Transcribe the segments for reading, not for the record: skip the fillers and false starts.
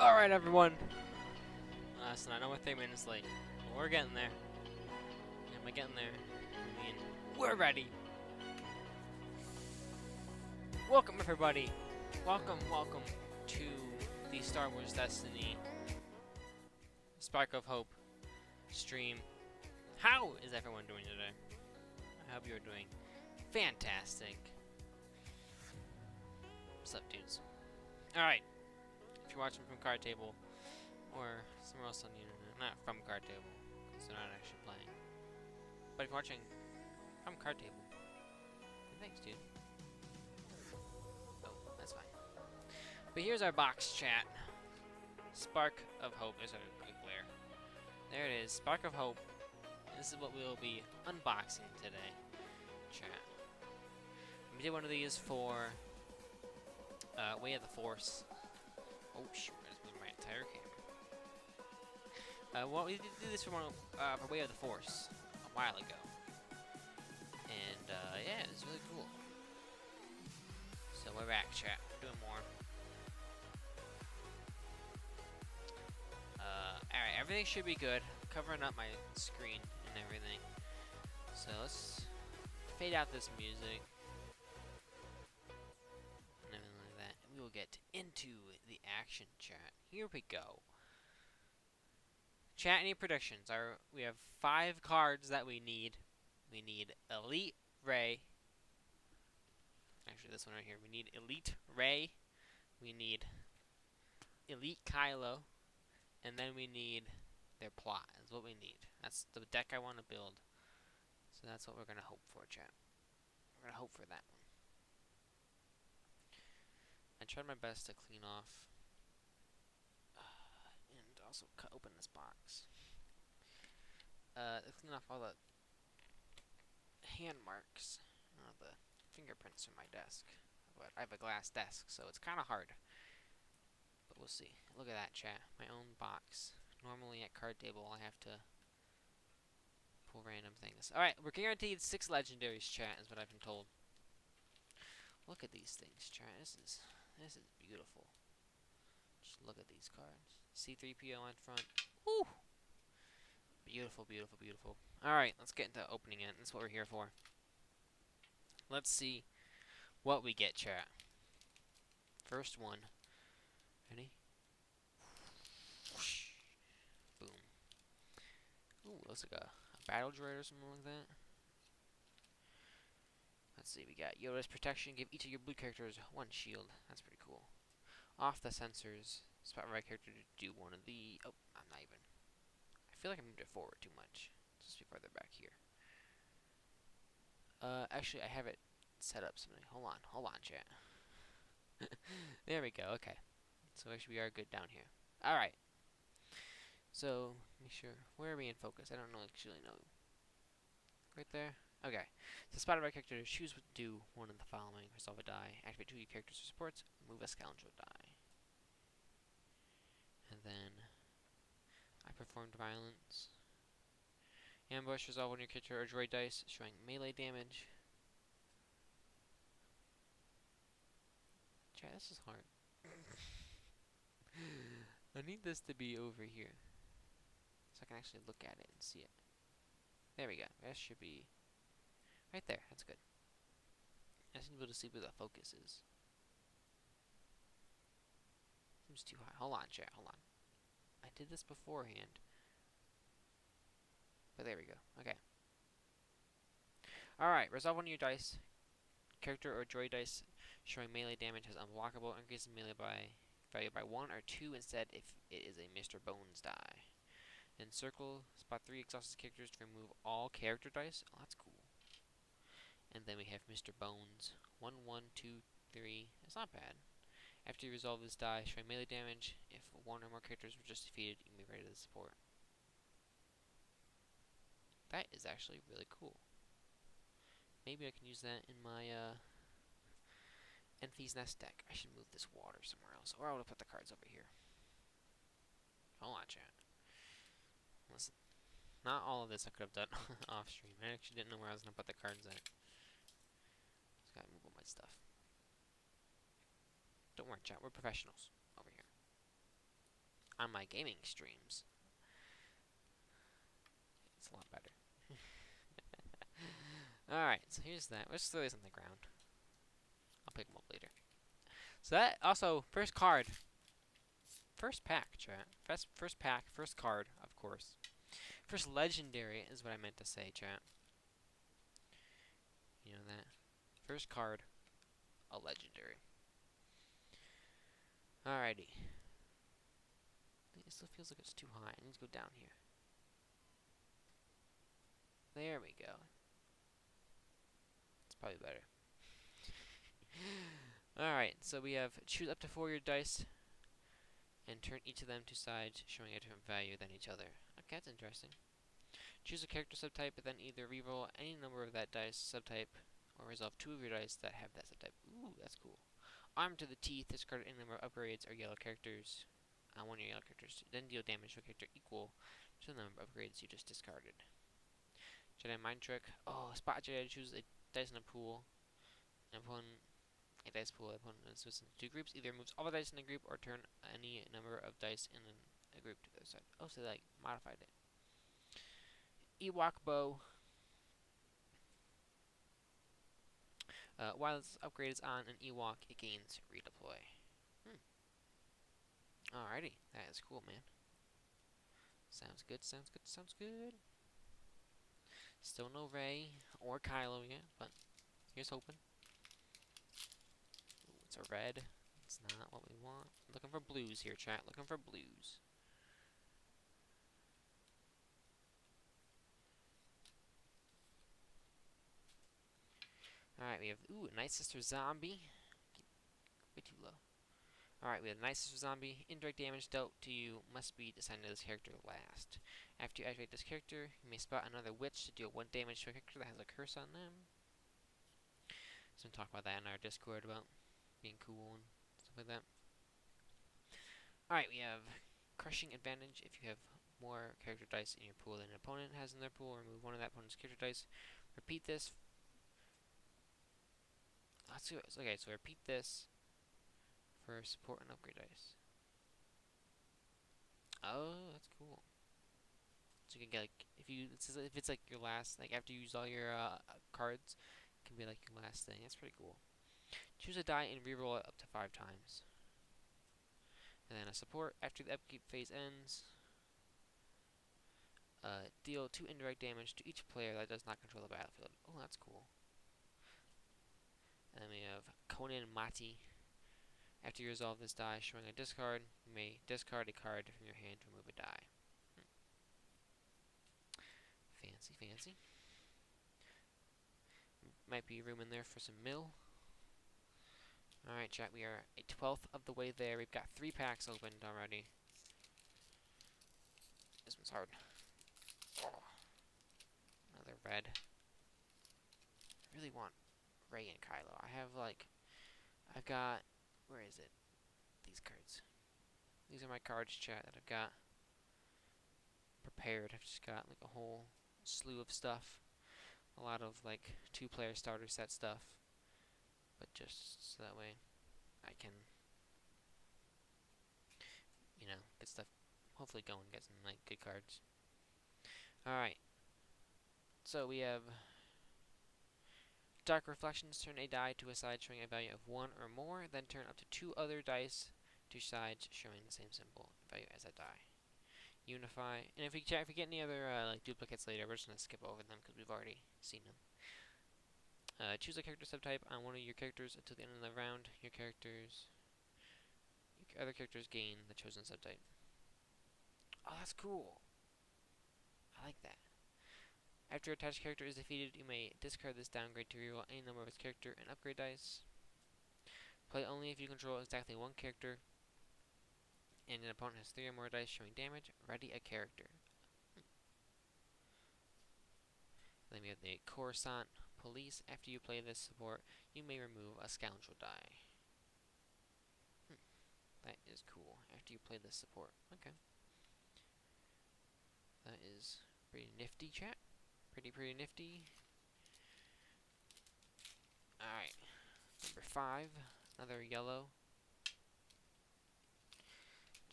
Alright, everyone. Listen, I know we're 3 minutes late, but we're getting there. And by getting there, I mean, we're ready. Welcome, everybody. Welcome to the Star Wars Destiny Spark of Hope stream. How is everyone doing today? I hope you're doing fantastic. What's up, dudes? Alright. If you're watching from Card Table, or somewhere else on the internet, not from Card Table, because they're not actually playing. But if you're watching from Card Table, then thanks, dude. Oh, that's fine. But here's our box chat. Spark of Hope. There's a quick glare. There it is. Spark of Hope. This is what we will be unboxing today. Chat. We did one of these for Way of the Force. Oh shoot! I just moved my entire camera. Well, we did this for Way of the Force a while ago, and yeah, it was really cool. So we're back, chat. We're doing more. Alright, everything should be good. I'm covering up my screen and everything. So let's fade out this music and everything like that. And we will get into the action, chat. Here we go. Chat, any predictions? We have 5 cards that we need. We need Elite Rey. Actually, this one right here. We need Elite Rey. We need Elite Kylo. And then we need their plot. That's what we need. That's the deck I want to build. So that's what we're going to hope for, chat. We're going to hope for that one. I tried my best to clean off and also cut open this box. Clean off all the hand marks, the fingerprints from my desk. But I have a glass desk, so it's kind of hard. But we'll see. Look at that, chat. My own box. Normally at Card Table, I have to pull random things. Alright, we're guaranteed 6 legendaries, chat, is what I've been told. Look at these things, chat. This is beautiful. Just look at these cards. C-3PO on front. Woo! Beautiful, beautiful, beautiful. Alright, let's get into opening it. That's what we're here for. Let's see what we get, chat. First one. Ready? Boom. Ooh, looks like a battle droid or something like that. Let's see, we got Yoda's protection. Give each of your blue characters 1 shield. That's pretty cool. Off the sensors. Spot my character to do one of the... Oh, I'm not even... I feel like I moved it forward too much. Let's just be farther back here. Actually, I have it set up something. Hold on, chat. There we go, okay. So actually we are good down here. Alright. So, make sure, where are we in focus? I don't actually know. Right there? Okay. So spot a right character to choose what to do one of the following. Resolve a die. Activate 2 of your characters or supports. Move a scoundrel die. And then I performed violence. Ambush, resolve one of your character or droid dice, showing melee damage. Chat, this is hard. I need this to be over here, so I can actually look at it and see it. There we go. That should be right there. That's good. I just need to be able to see where the focus is. Seems too high. Hold on, chat. Hold on. I did this beforehand. But there we go. Okay. Alright, resolve one of your dice. Character or droid dice showing melee damage has unblockable. Increases melee value by 1 or 2 instead if it is a Mr. Bones die. In circle, spot 3 exhausted characters to remove all character dice. Oh, that's cool. And then we have Mr. Bones. 1, 1, 2, 3. It's not bad. After you resolve this die, showing melee damage. If 1 or more characters were just defeated, you can be ready to support. That is actually really cool. Maybe I can use that in my Enfys Nest deck. I should move this water somewhere else. Or I would have put the cards over here. Hold on, chat. Listen. Not all of this I could have done off stream. I actually didn't know where I was going to put the cards at. Just gotta move all my stuff. Don't worry, chat. We're professionals over here. on my gaming streams. It's a lot better. Alright, so here's that. Let's throw these on the ground. I'll pick them up later. So that also, first card. First pack, chat. First pack, first card, of course. First legendary is what I meant to say, chat. You know that? First card, a legendary. Alrighty. It still feels like it's too high. I need to go down here. There we go. It's probably better. Alright, so we have choose up to 4 of your dice and turn each of them to sides showing a different value than each other. Okay, that's interesting. Choose a character subtype, but then either reroll any number of that dice subtype or resolve 2 of your dice that have that subtype. Ooh, that's cool. Armed to the teeth, discard any number of upgrades or yellow characters on one of your yellow characters. Then deal damage to a character equal to the number of upgrades you just discarded. Jedi Mind Trick. Oh, spot Jedi. Choose a dice in a pool. And upon a dice pool, opponent splits into 2 groups. Either moves all the dice in the group or turn any number of dice in a group to the other side. Oh, so they like modified it. Ewok Bow. While this upgrade is on an Ewok, it gains redeploy. Alrighty, that is cool, man. Sounds good, sounds good, sounds good. Still no Rey or Kylo yet, but here's hoping. Ooh, it's a red. It's not what we want. Looking for blues here, chat. Looking for blues. Alright, we have, ooh, Night Sister Zombie. Way too low. Alright, we have Night Sister Zombie. Indirect damage dealt to you must be assigned to this character last. After you activate this character, you may spot another witch to deal 1 damage to a character that has a curse on them. So we'll talk about that in our Discord about being cool and stuff like that. Alright, we have Crushing Advantage. If you have more character dice in your pool than an opponent has in their pool, remove 1 of that opponent's character dice. Repeat this. Let's do it. Okay, so repeat this for support and upgrade dice. Oh, that's cool. So you can get like if it's like your last, like after you use all your cards, it can be like your last thing. That's pretty cool. Choose a die and reroll it up to 5 times. And then a support after the upkeep phase ends. Deal 2 indirect damage to each player that does not control the battlefield. Oh, that's cool. And then we have Conan Mati. After you resolve this die showing a discard, you may discard a card from your hand to remove a die. Fancy, fancy. Might be room in there for some mill. Alright, chat, we are a 12th of the way there. We've got 3 packs opened already. This one's hard. Oh. Another red. I really want Rey and Kylo. I've got, where is it? These cards. These are my cards, chat, that I've got prepared. I've just got like a whole slew of stuff. A lot of like 2-player starter set stuff. But just so that way I can, you know, get stuff hopefully going, get some like good cards. Alright. So we have Dark Reflections. Turn a die to a side showing a value of 1 or more, then turn up to 2 other dice to sides showing the same symbol value as that die. Unify, and if we get any other like duplicates later, we're just gonna skip over them because we've already seen them. Choose a character subtype on one of your characters until the end of the round. Your other characters gain the chosen subtype. Oh, that's cool. I like that. After your attached character is defeated, you may discard this downgrade to reroll any number of its character and upgrade dice. Play only if you control exactly 1 character and an opponent has 3 or more dice showing damage. Ready a character. Then we have the Coruscant Police. After you play this support, you may remove a scoundrel die. That is cool. After you play this support. Okay. That is pretty nifty, chat. Pretty nifty. Alright. Number 5. Another yellow.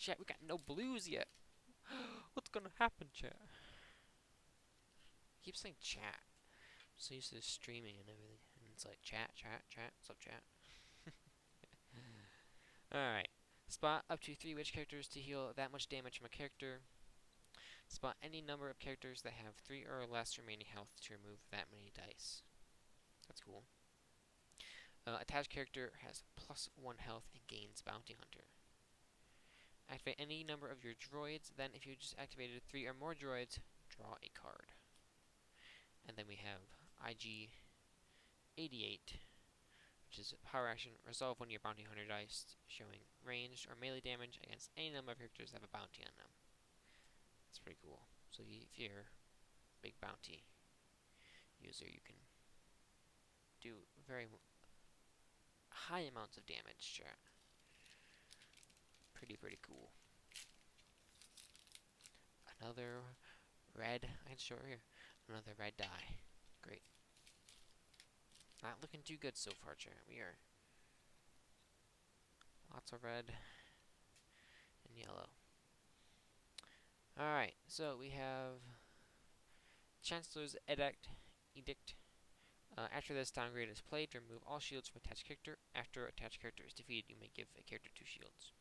Chat, we got no blues yet. What's gonna happen, chat? Keep saying chat. I'm so used to streaming and everything. And it's like chat, chat, chat. What's up, chat? Alright. Spot up to 3 witch characters to heal that much damage from a character. Spot any number of characters that have 3 or less remaining health to remove that many dice. That's cool. Attached character has +1 health and gains Bounty Hunter. Activate any number of your droids, then if you just activated 3 or more droids, draw a card. And then we have IG-88, which is power action. Resolve one of your Bounty Hunter dice, showing ranged or melee damage against any number of characters that have a bounty on them. That's pretty cool. So if you're a big bounty user, you can do very high amounts of damage, chat. Pretty cool. Another red, I can show it here. Another red die. Great. Not looking too good so far, chat. We are lots of red and yellow. Alright, so we have Chancellor's Edict. After this downgrade is played, remove all shields from attached character. After attached character is defeated, you may give a character 2 shields.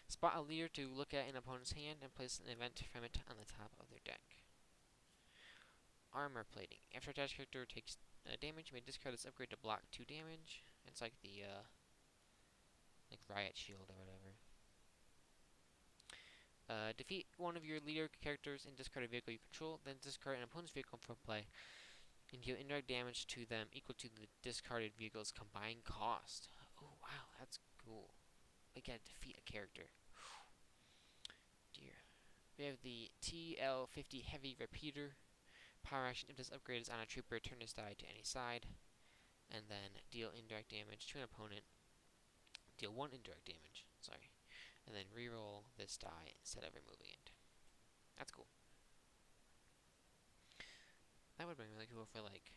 Spot a leader to look at an opponent's hand and place an event from it on the top of their deck. Armor plating. After attached character takes damage, you may discard this upgrade to block 2 damage. It's like the like riot shield or whatever. Defeat one of your leader characters and discard a vehicle you control, then discard an opponent's vehicle from play and deal indirect damage to them equal to the discarded vehicle's combined cost. Oh wow, that's cool. We gotta defeat a character. Dear. We have the TL50 Heavy Repeater. Power action, if this upgrade is on a trooper, turn this die to any side, and then deal indirect damage to an opponent. Deal 1 indirect damage, and then reroll this die instead of removing it. That's cool. That would have been really cool for like,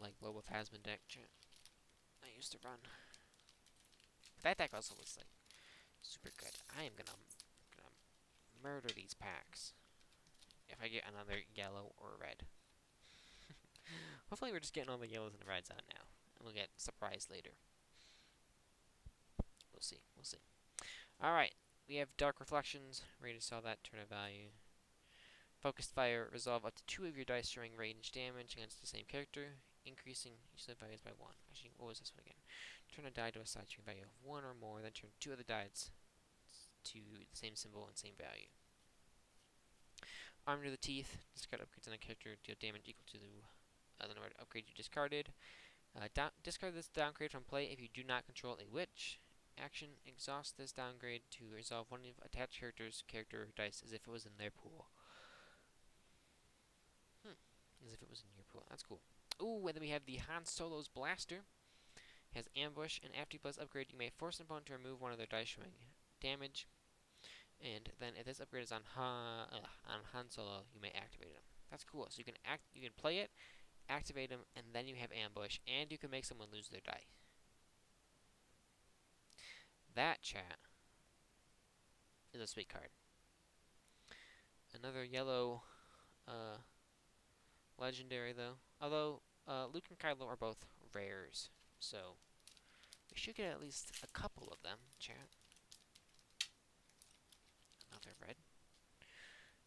like Lobo Phasma deck I used to run. But that deck also looks like super good. I am gonna murder these packs if I get another yellow or red. Hopefully we're just getting all the yellows and the reds out now, and we'll get surprised later. We'll see. Alright, we have Dark Reflections. We already saw that turn of value. Focused Fire, resolve up to 2 of your dice showing range damage against the same character, increasing each of the values by 1. Actually, what was this one again? Turn a die to a side showing value of 1 or more, then turn 2 of the dice to the same symbol and same value. Armed to the Teeth, discard upgrades on a character, deal damage equal to the number of upgrades you discarded. Discard this downgrade from play if you do not control a witch. Action, exhaust this downgrade to resolve one of attached character's character dice as if it was in their pool. As if it was in your pool. That's cool. Ooh, and then we have the Han Solo's Blaster. It has Ambush, and after you plus upgrade, you may force an opponent to remove one of their dice showing damage. And then if this upgrade is on Han Solo, you may activate him. That's cool. So you can play it, activate him, and then you have Ambush, and you can make someone lose their die. That, chat, is a sweet card. Another yellow legendary, though. Although, Luke and Kylo are both rares, so we should get at least a couple of them, chat. Another red.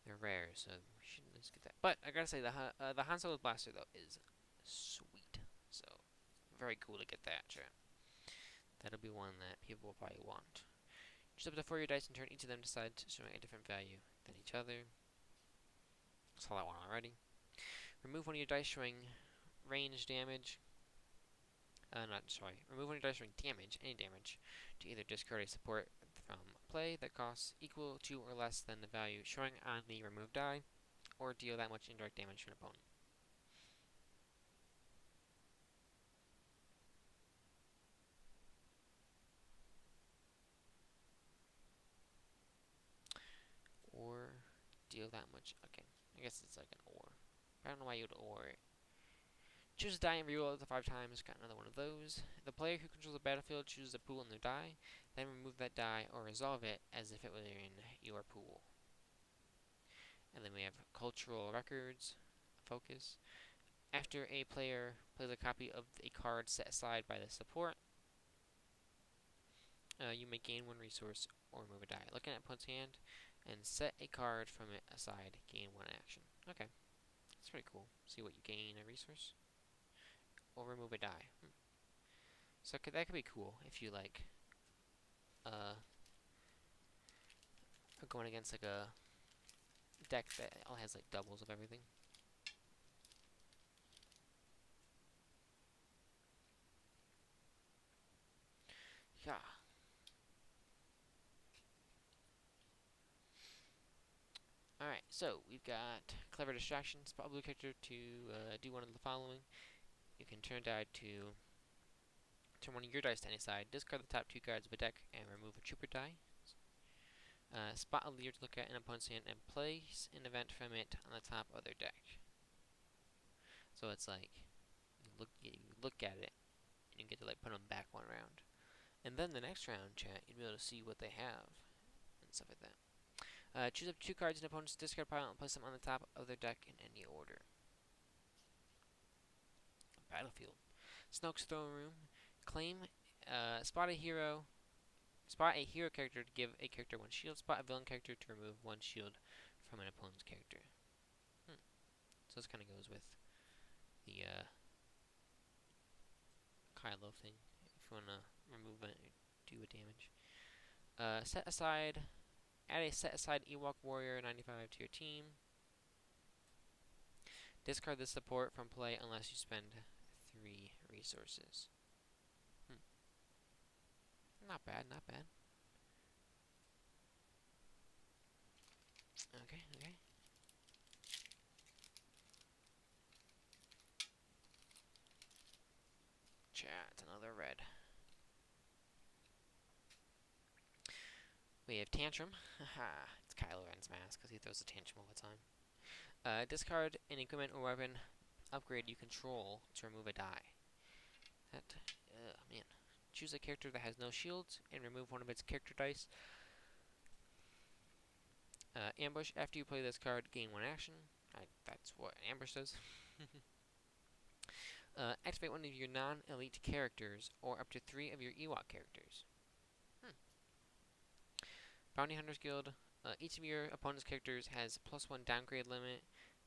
They're rare, so we should at least get that. But I gotta say, the Han Solo Blaster, though, is sweet. So, very cool to get that, chat. That'll be one that people will probably want. Just up to 4 your dice and turn each of them decides showing a different value than each other. Saw that one already. Remove one of your dice showing range damage. Remove one of your dice showing damage, any damage, to either discard a support from play that costs equal to or less than the value showing on the removed die, or deal that much indirect damage to an opponent. Or deal that much. Okay, I guess it's like an or. I don't know why you would or it. Choose a die and reroll it to 5 times. Got another one of those. The player who controls the battlefield chooses a pool in their die, then remove that die or resolve it as if it were in your pool. And then we have cultural records, focus. After a player plays a copy of a card set aside by the support, you may gain 1 resource or remove a die. Looking at opponent's hand and set a card from it aside, gain 1 action. Okay, that's pretty cool. See what you gain a resource or remove a die. So that could be cool if you like are going against like a deck that all has like doubles of everything. Yeah. Alright, so we've got Clever Distraction. Spot a blue character to do one of the following. You can turn one of your dice to any side, discard the top 2 cards of a deck, and remove a trooper die. Spot a leader to look at an opponent's hand and place an event from it on the top of their deck. So it's like you look at it and you get to like put them back 1 round, and then the next round, chat, you'll be able to see what they have and stuff like that. Choose up 2 cards in an opponent's discard pile and place them on the top of their deck in any order. Battlefield. Snoke's Throne Room. Claim. Spot a hero. Spot a hero character to give a character 1 shield. Spot a villain character to remove 1 shield from an opponent's character. So this kind of goes with the Kylo thing. If you want to remove it, do a damage. Set aside. Add a set aside Ewok Warrior 95 to your team. Discard the support from play unless you spend 3 resources. Not bad, not bad. Okay. Chat, another red. We have Tantrum. Haha, it's Kylo Ren's mask because he throws a tantrum all the time. Discard an equipment or weapon upgrade you control to remove a die. Man. Choose a character that has no shields and remove 1 of its character dice. Ambush. After you play this card, gain 1 action. That's what an ambush does. Activate 1 of your non-elite characters or up to 3 of your Ewok characters. Bounty Hunters Guild. Each of your opponent's characters has +1 downgrade limit.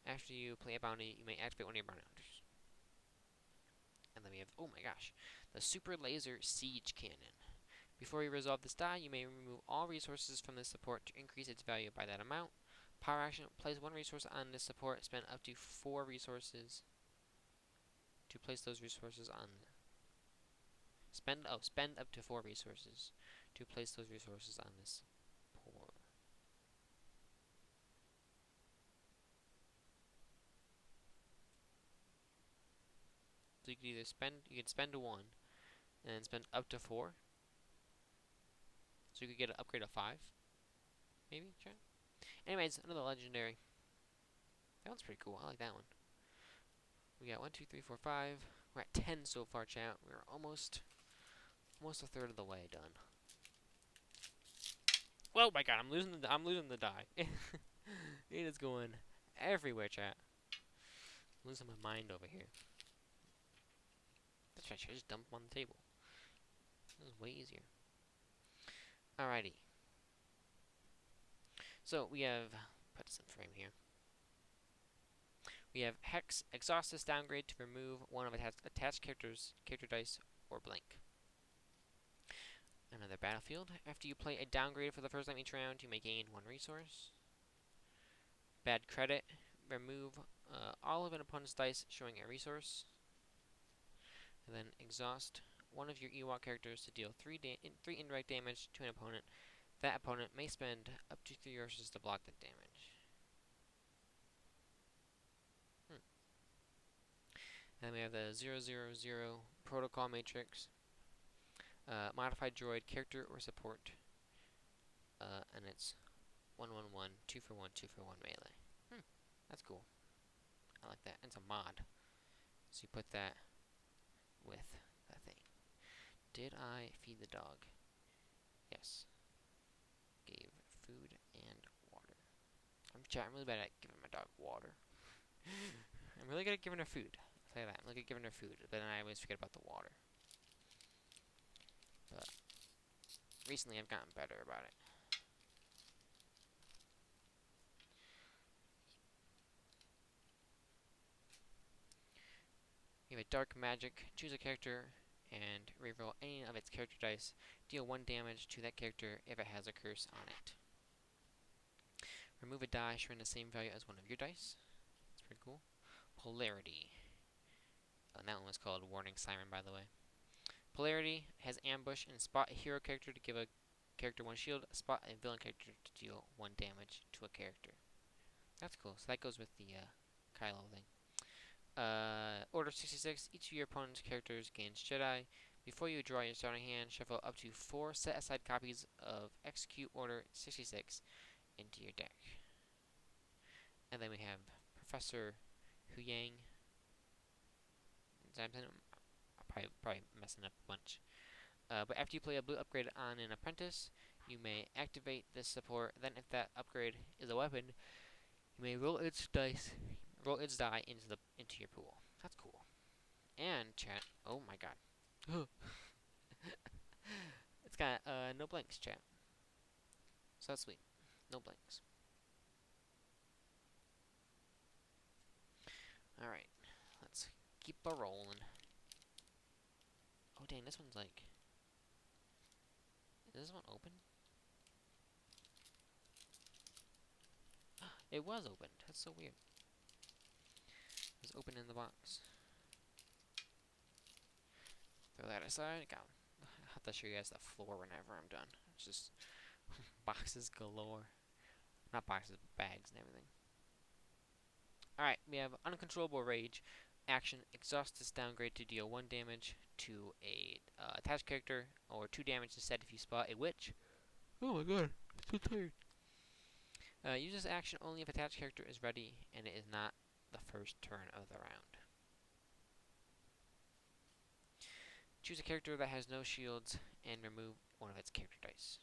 After you play a bounty, you may activate 1 of your bounty hunters. And then we have, oh my gosh, the Super Laser Siege Cannon. Before you resolve this die, you may remove all resources from this support to increase its value by that amount. Power action, place 1 resource on this support, spend up to 4 resources to place those resources on. Spend up to 4 resources to place those resources on this support. So you can either spend 1 and then spend up to 4. So you could get an upgrade of 5, maybe. Try. Anyways, another legendary. That one's pretty cool. I like that one. We got 1, 2, 3, 4, 5. We're at 10 so far, chat. We're almost a third of the way done. Oh my god, I'm losing the die. It is going everywhere, chat. I'm losing my mind over here. That's right, I should just dump them on the table. This is way easier. Alrighty. So we have, put this in frame here. We have Hex, exhaust this downgrade to remove 1 of attached characters, character dice, or blank. Another battlefield. After you play a downgrade for the first time each round, you may gain 1 resource. Bad credit. Remove all of an opponent's dice showing a resource. And then exhaust 1 of your Ewok characters to deal 3 indirect damage to an opponent. That opponent may spend up to 3 resources to block that damage. Then we have the 000 Protocol Matrix. Modified droid character or support. And it's 1/1/1, 2 for 1, 2 for 1 melee. That's cool. I like that. It's a mod. So you put that with that thing. Did I feed the dog? Yes. Gave food and water. I'm really bad at giving my dog water. I'm really good at giving her food. I'll tell you that. I'm really good at giving her food, but then I always forget about the water. But recently I've gotten better about it. You have a dark magic. Choose a character and reroll any of its character dice. Deal 1 damage to that character if it has a curse on it. Remove a die showing the same value as one of your dice. That's pretty cool. Polarity. And that one was called Warning Siren, by the way. Polarity has ambush and spot a hero character to give a character 1 shield. Spot a villain character to deal 1 damage to a character. That's cool. So that goes with the Kylo thing. Order 66. Each of your opponent's characters gains Jedi. Before you draw your starting hand, shuffle up to 4 set-aside copies of Execute Order 66 into your deck. And then we have Professor Huyang. I'm probably messing up a bunch. But after you play a blue upgrade on an apprentice, you may activate this support. Then, if that upgrade is a weapon, you may roll its die into your pool. That's cool. And chat. Oh my god. It's got no blanks, chat. So that's sweet. No blanks. All right. Let's keep a rolling. Oh dang, this one's like. Is this one open? It was opened. That's so weird. It was open in the box. Throw that aside. I'll have to show you guys the floor whenever I'm done. It's just boxes galore. Not boxes, but bags and everything. Alright, we have Uncontrollable Rage. Action. Exhaust this downgrade to deal 1 damage to a attached character, or 2 damage instead if you spot a witch. Oh my god, I'm so tired. Use this action only if attached character is ready and it is not the first turn of the round. Choose a character that has no shields and remove one of its character dice.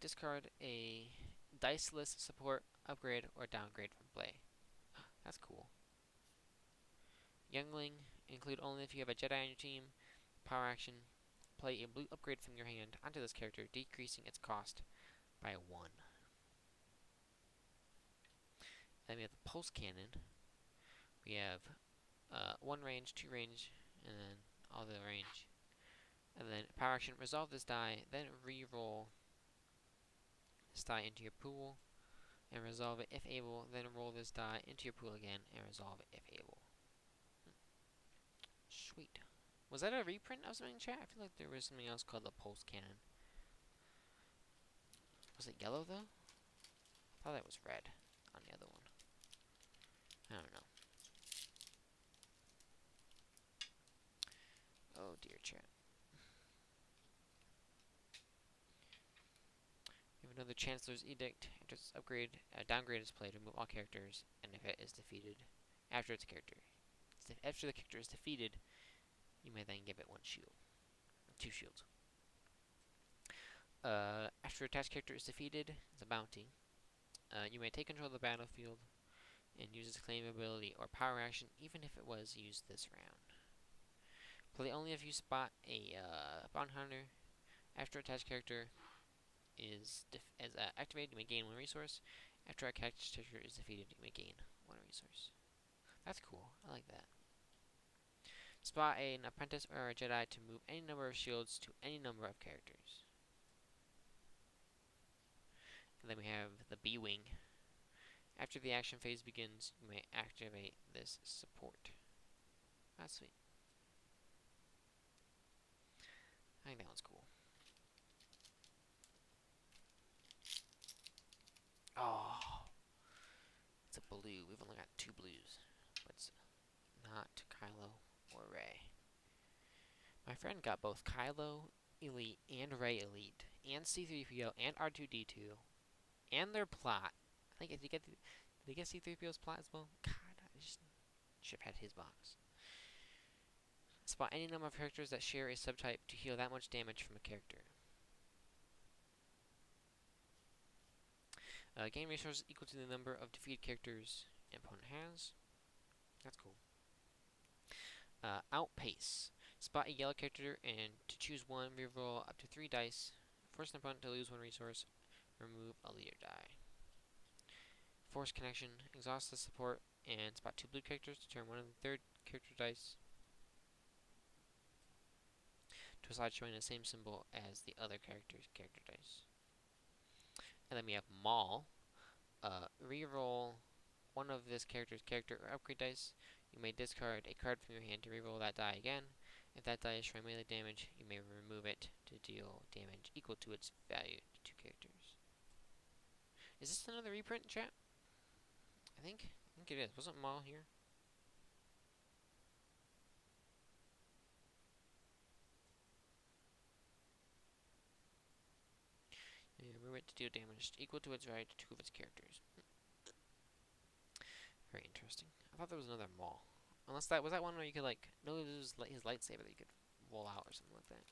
Discard a diceless support, upgrade, or downgrade from play. That's cool. Youngling, include only if you have a Jedi on your team. Power action, play a blue upgrade from your hand onto this character, decreasing its cost by 1. Then we have the pulse cannon. We have 1 range, 2 range, and then all the range. And then power action, resolve this die, then re-roll this die into your pool, and resolve it if able, then roll this die into your pool again, and resolve it if able. Sweet. Was that a reprint of something, chat? I feel like there was something else called the pulse cannon. Was it yellow, though? I thought it was red on the other one. I don't know. Oh dear, chat. We have another Chancellor's Edict. After this downgrade is played, remove all characters, and if it is defeated, after the character is defeated, you may then give it 1 shield, or 2 shields. After attached character is defeated, it's a bounty. You may take control of the battlefield and use its claim ability or power action, even if it was used this round. Play only if you spot a bounty hunter. After attached character is activated, you may gain 1 resource. After attached character is defeated, you may gain 1 resource. That's cool. I like that. Spot an apprentice or a Jedi to move any number of shields to any number of characters. And then we have the B-Wing. After the action phase begins, you may activate this support. That's sweet. I think that one's cool. Oh, it's a blue. We've only got 2 blues, but it's not Kylo or Rey. My friend got both Kylo Elite and Rey Elite, and C-3PO and R2-D2, and their plot. Like, did you get C-3PO's plasma? God, I just should have had his box. Spot any number of characters that share a subtype to heal that much damage from a character. Gain resources equal to the number of defeated characters an opponent has. That's cool. Outpace. Spot a yellow character and to choose one, reroll up to 3 dice. Force an opponent to lose 1 resource. Remove a leader die. Force connection. Exhaust the support and spot 2 blue characters to turn one of the 3rd character dice to a side showing the same symbol as the other character's character dice. And then we have Maul. Reroll one of this character's character or upgrade dice. You may discard a card from your hand to reroll that die again. If that die is showing melee damage, you may remove it to deal damage equal to its value to 2 characters. Is this another reprint, chat? I think it is. Wasn't Maul here? Remove it to deal damage equal to its value to 2 of its characters. Very interesting. I thought there was another Maul. Unless that was that one where you could like no, it was his lightsaber that you could roll out or something like that.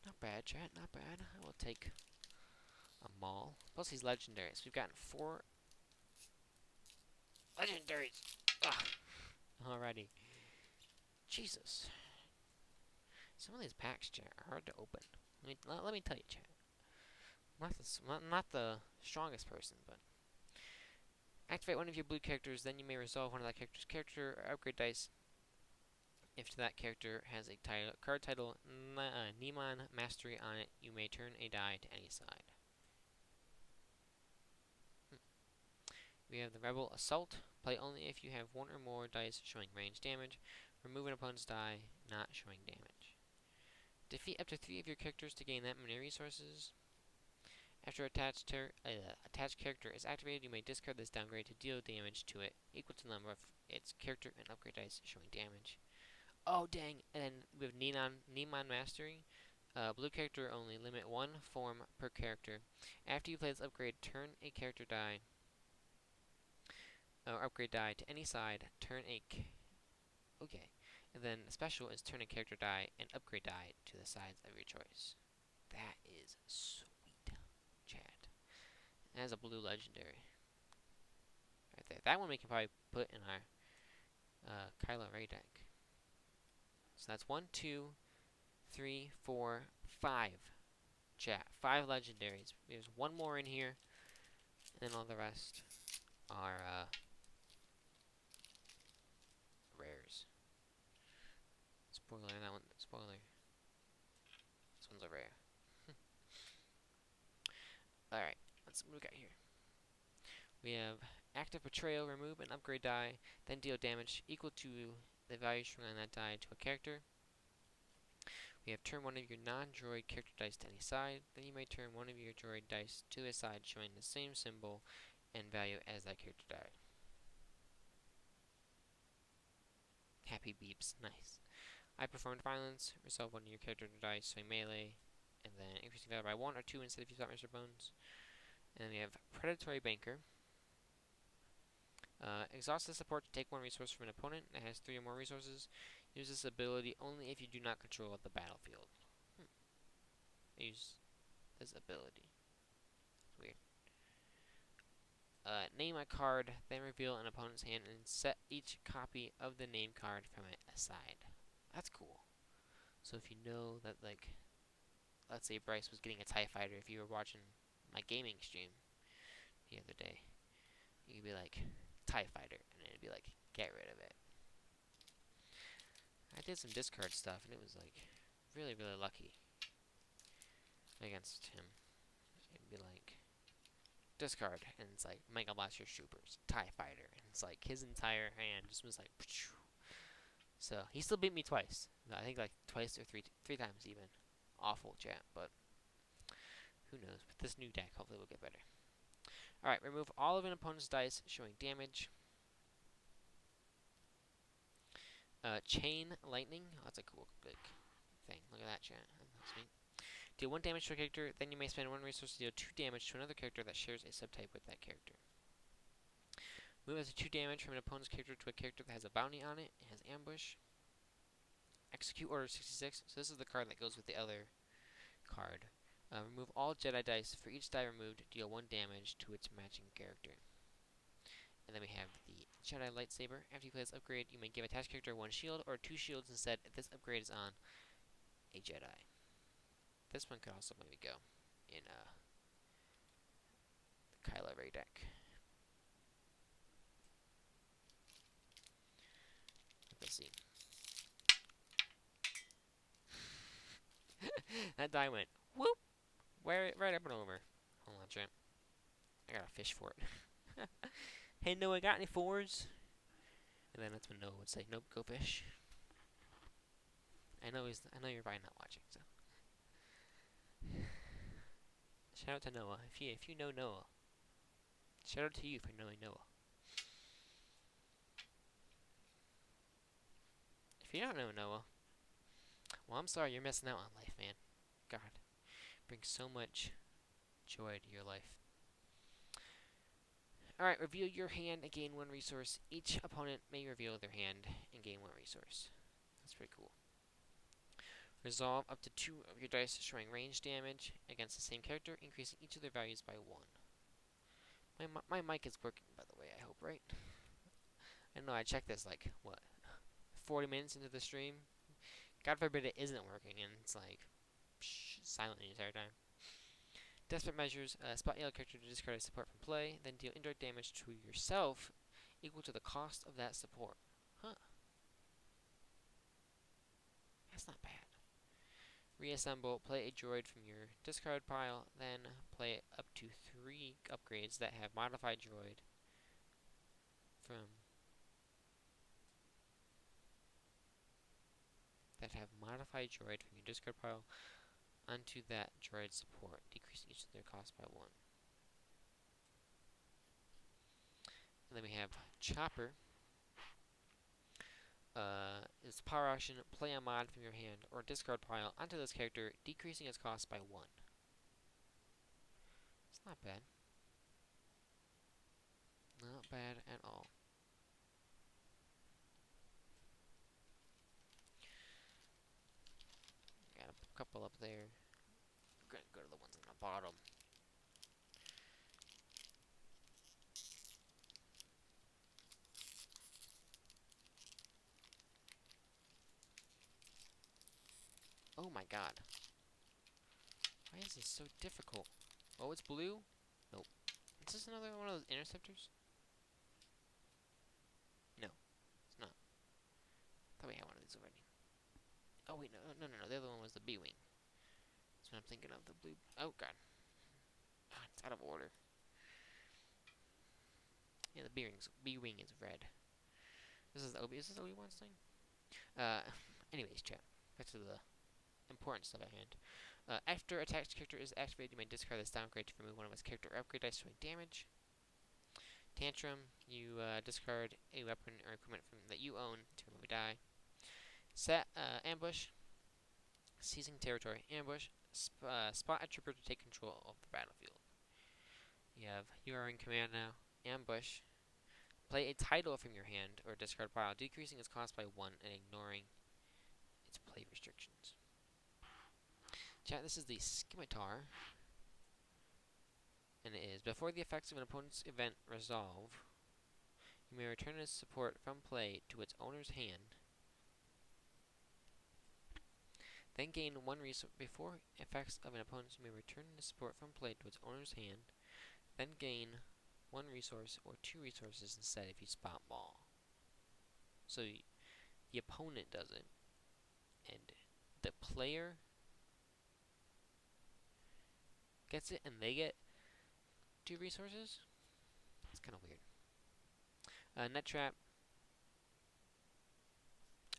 Not bad, chat. Not bad. I will take a Maul. Plus he's legendary, so we've gotten 4 legendaries. Ugh. Alrighty. Jesus. Some of these packs, chat, are hard to open. Let me tell you, chat. I'm not the strongest person, but activate one of your blue characters, then you may resolve one of that character's character or upgrade dice. If that character has a card title Niman Mastery on it, you may turn a die to any side. We have the Rebel Assault. Play only if you have 1 or more dice showing range damage. Remove an opponent's die not showing damage. Defeat up to 3 of your characters to gain that many resources. After attached character is activated, you may discard this downgrade to deal damage to it equal to the number of its character and upgrade dice showing damage. Oh dang! And then we have Niman Mastery. Blue character only. Limit 1 form per character. After you play this upgrade, turn a character die or upgrade die to any side. Turn a okay. And then special is turn a character die and upgrade die to the sides of your choice. That is sweet, chat. That is a blue legendary right there. That one we can probably put in our Kylo Ray deck. So that's 1, 2, 3, 4, 5. Chat. 5 legendaries. There's 1 more in here, and then all the rest are rares. Spoiler, that one. Spoiler. This one's a rare. Alright, let's see what we got here. We have active betrayal, remove an upgrade die, then deal damage equal to the value shown on that die to a character. We have turn one of your non-droid character dice to any side, then you may turn one of your droid dice to a side showing the same symbol and value as that character die. Happy beeps, nice. I performed violence, resolve one of your character dice showing melee, and then increasing value by 1 or 2 instead if you thought Mr. Bones. And then we have Predatory Banker. Exhaust the support to take 1 resource from an opponent that has 3 or more resources. Use this ability only if you do not control the battlefield. Use this ability. Weird. Name a card, then reveal an opponent's hand and set each copy of the name card from it aside. That's cool. So if you know that, like, let's say Bryce was getting a TIE Fighter, if you were watching my gaming stream the other day, you could be like, TIE Fighter, and it'd be like, get rid of it. I did some discard stuff, and it was like, really, really lucky against him. It'd be like, discard, and it's like, Mega Blaster Troopers, TIE Fighter, and it's like, his entire hand just was like, pshh. So, he still beat me twice. I think like twice or three times even. Awful, chat, but who knows. With this new deck, hopefully we'll get better. Alright, remove all of an opponent's dice showing damage. Chain Lightning. Oh, that's a cool big thing. Look at that, chat. That's neat. Deal 1 damage to a character, then you may spend 1 resource to deal 2 damage to another character that shares a subtype with that character. Move as a 2 damage from an opponent's character to a character that has a bounty on it. It has ambush. Execute Order 66. So this is the card that goes with the other card. Remove all Jedi dice. For each die removed, deal 1 damage to its matching character. And then we have the Jedi Lightsaber. After you play this upgrade, you may give attached character 1 shield or 2 shields instead if this upgrade is on a Jedi. This one could also maybe go in the Kylo Ren deck. Let's see. That die went whoop, right up and over. Hold on, champ. I got a fish for it. Hey Noah, got any fours? And then that's when Noah would say, nope, go fish. I know you're probably not watching, so. Shout out to Noah. If you know Noah. Shout out to you for knowing Noah. If you don't know Noah, well, I'm sorry, you're missing out on life, man. God, brings so much joy to your life. Alright, reveal your hand and gain 1 resource. Each opponent may reveal their hand and gain 1 resource. That's pretty cool. Resolve up to 2 of your dice showing range damage against the same character, increasing each of their values by 1. My mic is working, by the way, I hope, right? I know I checked this, like, what, 40 minutes into the stream? God forbid it isn't working, and it's like, silent the entire time. Desperate measures, spot yellow character to discard a support from play, then deal indirect damage to yourself equal to the cost of that support. Huh. That's not bad. Reassemble, play a droid from your discard pile, then play up to 3 upgrades that have modified droid from your discard pile onto that droid support, decreasing each of their cost by 1. And then we have Chopper. Is power action, play a mod from your hand or discard pile onto this character, decreasing its cost by 1. It's not bad. Not bad at all. Got a couple up there. We're gonna go to the ones on the bottom. Oh my god. Why is this so difficult? Oh, it's blue? Nope. Is this another one of those interceptors? No, it's not. I thought we had one of these already. Oh wait, no. The other one was the B-Wing. That's what I'm thinking of, the blue. Oh god. Ah, it's out of order. Yeah, the B-Wing is red. Is this Obi-Wan's thing? Anyways, chat. Back to the important stuff at hand. After attached character is activated, you may discard this downgrade to remove one of its character upgrade dice doing damage. Tantrum, you discard a weapon or equipment that you own to remove a die. Ambush, seizing territory. Ambush, spot a trooper to take control of the battlefield. You are in command now. Ambush, play a title from your hand or discard pile, decreasing its cost by 1 and ignoring its play restrictions. Chat, this is the Scimitar. And it is, before the effects of an opponent's event resolve, you may return its support from play to its owner's hand. Then gain 1 resource. Before effects of an opponent's, you may return the support from play to its owner's hand. Then gain 1 resource or 2 resources instead if you spot ball. So the opponent does it, and the player gets it, and they get 2 resources? That's kind of weird. Net trap.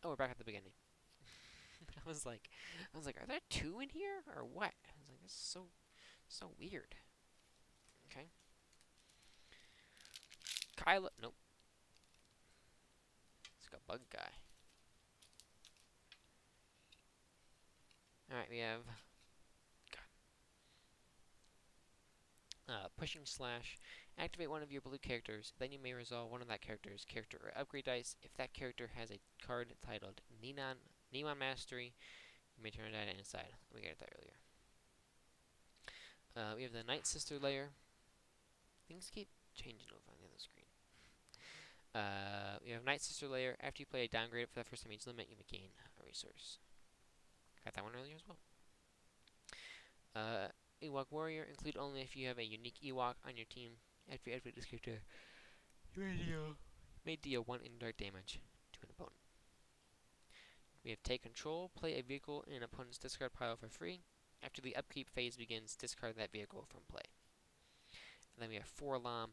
Oh, we're back at the beginning. I was like, are there 2 in here or what? I was like, this is so weird. Okay. Kylo, nope. It's like a bug guy. Alright, we have pushing slash. Activate one of your blue characters. Then you may resolve one of that character's character or upgrade dice. If that character has a card titled Neon Mastery, you may turn it inside. We got that earlier. We have the Night Sister layer. Things keep changing over on the other screen. We have Night Sister layer. After you play a downgrade for the first time each limit, you may gain a resource. Got that one earlier as well. Ewok Warrior. Include only if you have a unique Ewok on your team. After you activate this character, you may deal 1 indirect damage to an opponent. We have Take Control. Play a vehicle in an opponent's discard pile for free. After the upkeep phase begins, discard that vehicle from play. And then we have Forlom.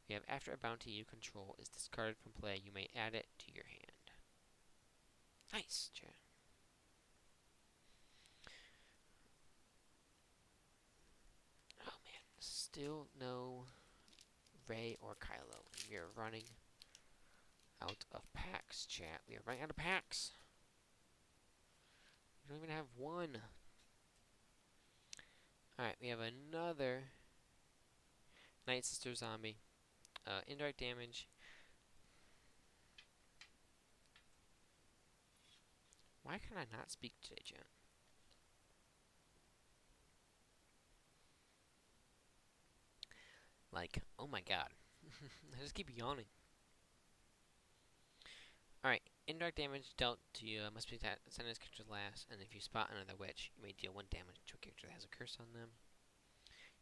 We have after a bounty you control is discarded from play, you may add it to your hand. Nice, chat. Oh man, still no Rey or Kylo. We are running out of packs, chat. We are running out of packs. We don't even have one. Alright, we have another Night Sister zombie. Indirect damage. Why can I not speak today, chat? Like, oh my god. I just keep yawning. Alright, indirect damage dealt to you must be sent as character last, and if you spot another witch, you may deal 1 damage to a character that has a curse on them.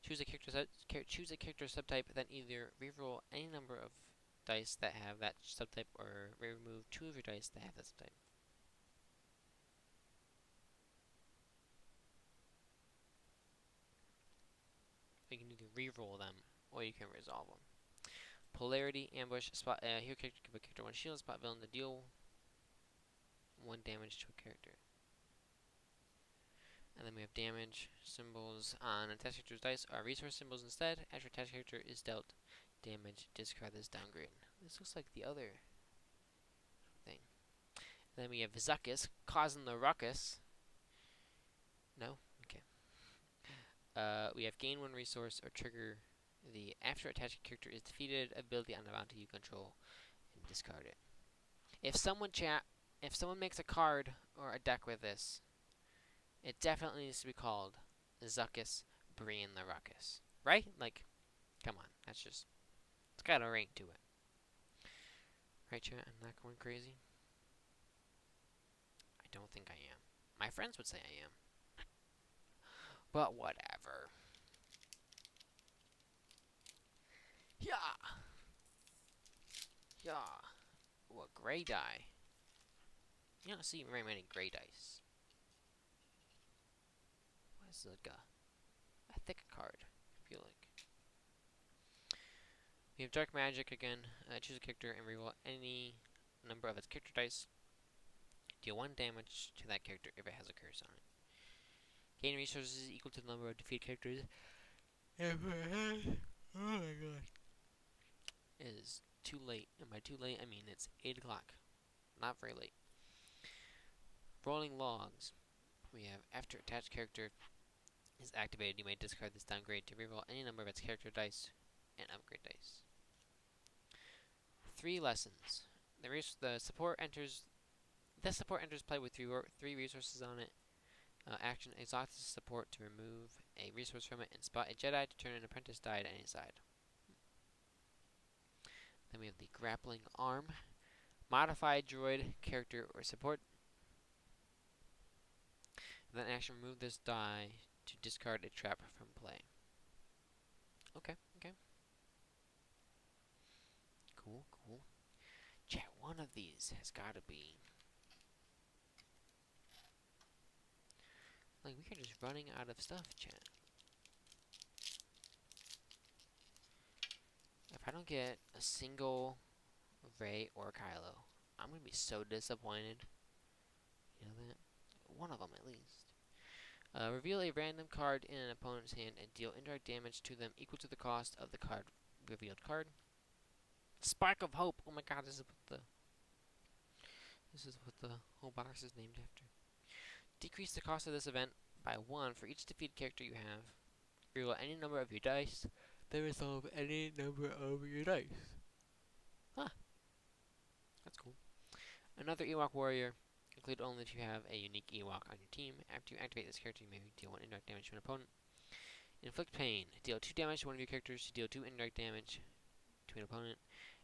Choose a character subtype, then either reroll any number of dice that have that subtype, or remove 2 of your dice that have that subtype. You can either reroll them, or you can resolve them. Polarity, ambush, spot. Here, character give a character 1 shield, spot villain to deal 1 damage to a character. And then we have damage symbols on attached character's dice are resource symbols instead. After attached character is dealt damage, discard this downgrade. This looks like the other thing. And then we have Zuckus causing the ruckus. No? Okay. We have gain 1 resource or trigger the after attached character is defeated ability on the bounty you control and discard it. If someone makes a card or a deck with this, it definitely needs to be called Zuckus Breen the Ruckus. Right? Like, come on. That's just, it's got a ring to it. Right, chat? I'm not going crazy? I don't think I am. My friends would say I am. But whatever. Yeah! Yeah! Ooh, a gray die. You don't see very many gray dice. What's like a thick card, I feel like. We have Dark Magic again. Choose a character and reroll any number of its character dice. Deal 1 damage to that character if it has a curse on it. Gain resources equal to the number of defeated characters. Oh my god. It is too late. And by too late, I mean it's 8 o'clock. Not very late. Rolling logs. We have after attached character is activated, you may discard this downgrade to reroll any number of its character dice and upgrade dice. 3 lessons. The support enters. This support enters play with 3 resources on it. Action exhausts support to remove a resource from it and spot a Jedi to turn an apprentice die to any side. Then we have the grappling arm. Modify droid, character, or support. Then action remove this die to discard a trap from play. Okay. Cool. Chat, one of these has gotta be. Like, we are just running out of stuff, chat. If I don't get a single Rey or Kylo, I'm gonna be so disappointed. You know that? One of them at least. Reveal a random card in an opponent's hand and deal indirect damage to them equal to the cost of the revealed card. Spark of Hope. Oh my god, this is what the whole box is named after. Decrease the cost of this event by 1 for each defeated character you have. Reroll any number of your dice. They resolve any number of your dice. Huh, that's cool. Another Ewok warrior. Include only if you have a unique Ewok on your team. After you activate this character, you may deal 1 indirect damage to an opponent. Inflict pain. Deal 2 damage to one of your characters to deal 2 indirect damage to an opponent.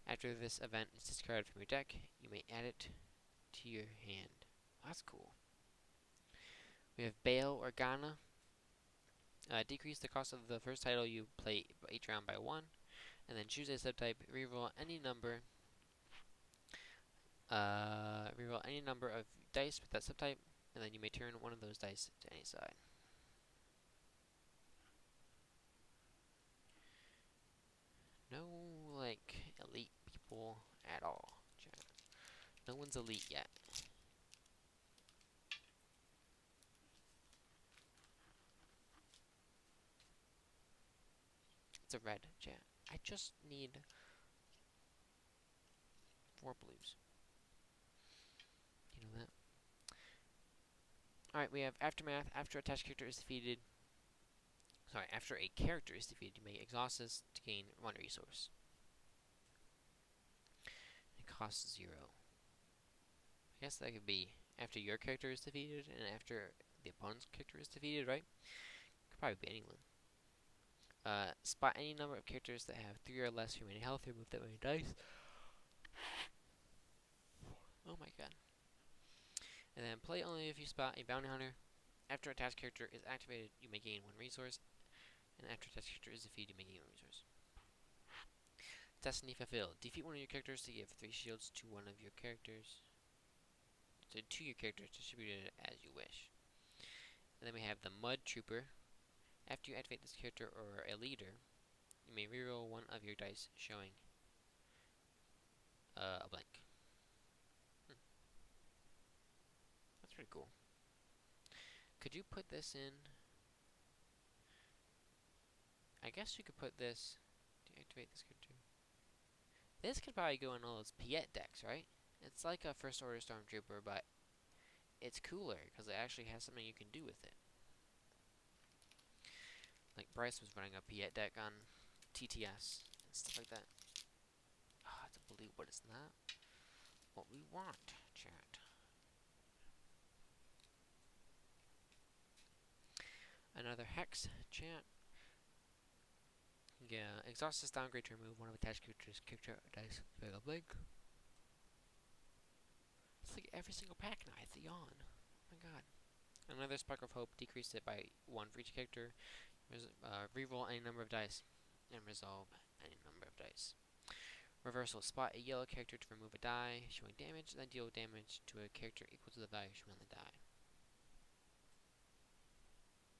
After this event is discarded from your deck, you may add it to your hand. That's cool. We have Bail Organa. Decrease the cost of the first title you play each round by 1, and then choose a subtype. Reroll any number. Reroll any number of dice with that subtype, and then you may turn one of those dice to any side. No, like, elite people at all. No one's elite yet. It's a red, chat. I just need 4 blues. You know that? Alright, we have Aftermath. After a character is defeated, after a character is defeated, you may exhaust this to gain 1 resource. It costs 0. I guess that could be after your character is defeated and after the opponent's character is defeated, right? Could probably be anyone. Spot any number of characters that have 3 or less remaining health. Remove that many dice. Oh my god. And then play only if you spot a bounty hunter. After a task character is activated, you may gain 1 resource. And after a task character is defeated, you may gain 1 resource. Destiny fulfilled. Defeat one of your characters to give 3 shields to one of your characters. To your characters, distributed as you wish. And then we have the Mud Trooper. After you activate this character or a leader, you may reroll 1 of your dice showing a blank. That's pretty cool. Could you put this in? I guess you could put this. Deactivate this character. This could probably go in all those Piet decks, right? It's like a First Order Stormtrooper, but it's cooler because it actually has something you can do with it. Like Bryce was running a Piet deck on TTS and stuff like that. Oh, it's a blue, but it's not what we want, chat. Another Hex, chat. Yeah, exhaust this downgrade to remove 1 of attached characters' character dice. Fail blank. It's like every single pack now. It's a yawn. Oh my god. Another Spark of Hope. Decrease it by 1 for each character. Reroll any number of dice. And resolve any number of dice. Reversal. Spot a yellow character to remove a die showing damage, then deal damage to a character equal to the value shown on the die.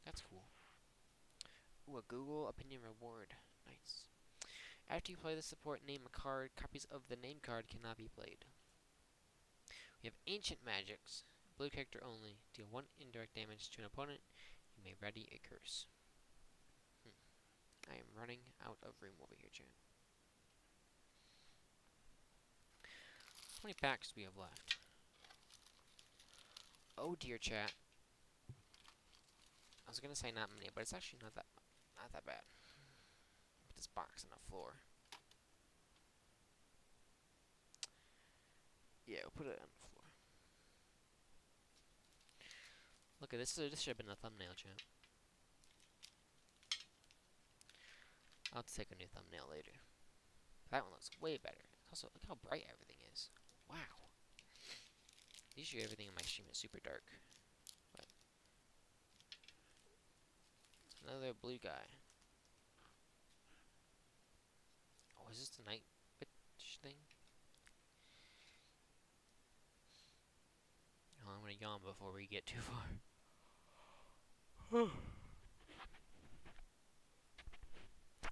That's cool. Ooh, a Google Opinion reward. Nice. After you play the support, name a card. Copies of the named card cannot be played. We have Ancient Magics. Blue character only. Deal 1 indirect damage to an opponent. You may ready a curse. I am running out of room over here, chat. How many packs do we have left? Oh dear, chat. I was gonna say not many, but it's actually not that bad. Put this box on the floor. Yeah, we'll put it on the floor. Look at this. This should have been a thumbnail, chat. I'll have to take a new thumbnail later. That one looks way better. Also, look how bright everything is. Wow. Usually everything in my stream is super dark. But it's another blue guy. Oh, is this the night witch thing? Oh, I'm gonna yawn before we get too far.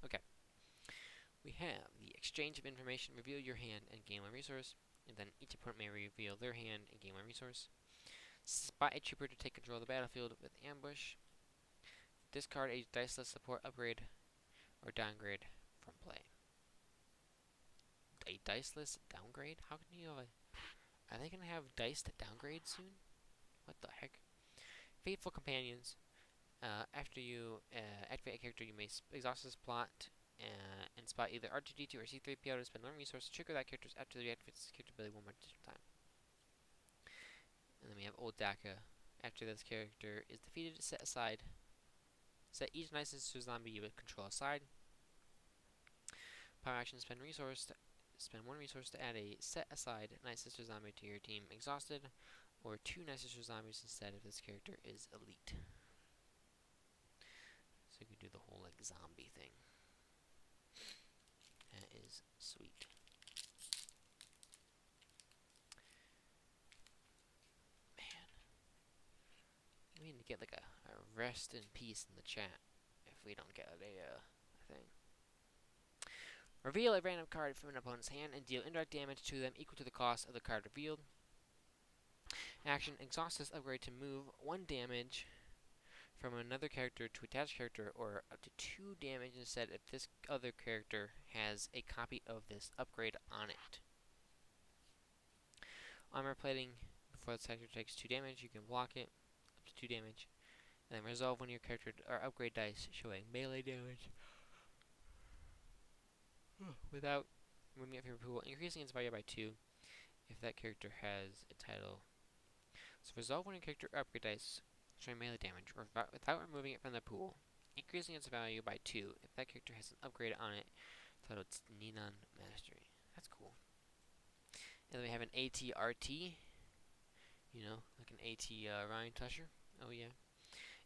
Okay. We have the exchange of information. Reveal your hand and gain 1 resource. And then each opponent may reveal their hand and gain 1 resource. Spot a trooper to take control of the battlefield with ambush. Discard a diceless support upgrade or downgrade from play. A diceless downgrade? How can you have a... Are they gonna have diced downgrade soon? What the heck? Faithful Companions. After you activate a character, you may exhaust this plot and spot either R2-D2 or C-3PO to spend one resource to trigger that character's after the reactivates this character ability one more additional time. And then we have Old Daka. After this character is defeated, set each Night Sister zombie you control aside. Power action: spend one resource to add a set aside Night Sister zombie to your team exhausted, or 2 Night Sister zombies instead if this character is elite. So you can do the whole like zombie thing. That is sweet. Man, we need to get like a rest in peace in the chat if we don't get a thing. Reveal a random card from an opponent's hand and deal indirect damage to them equal to the cost of the card revealed. Action: exhaust this upgrade to move 1 damage from another character to attached character, or up to 2 damage instead if this other character has a copy of this upgrade on it. Armor plating: before the character takes 2 damage, you can block it up to 2 damage, and then resolve one of your character or upgrade dice showing melee damage without moving it from your pool, increasing its value by 2 if that character has a title. So resolve one of your character upgrade dice showing melee damage or without removing it from the pool, increasing its value by 2 if that character has an upgrade on it titled Ninan Mastery. That's cool. And then we have an AT-RT, you know, like an AT Ryan Tusher. Oh yeah.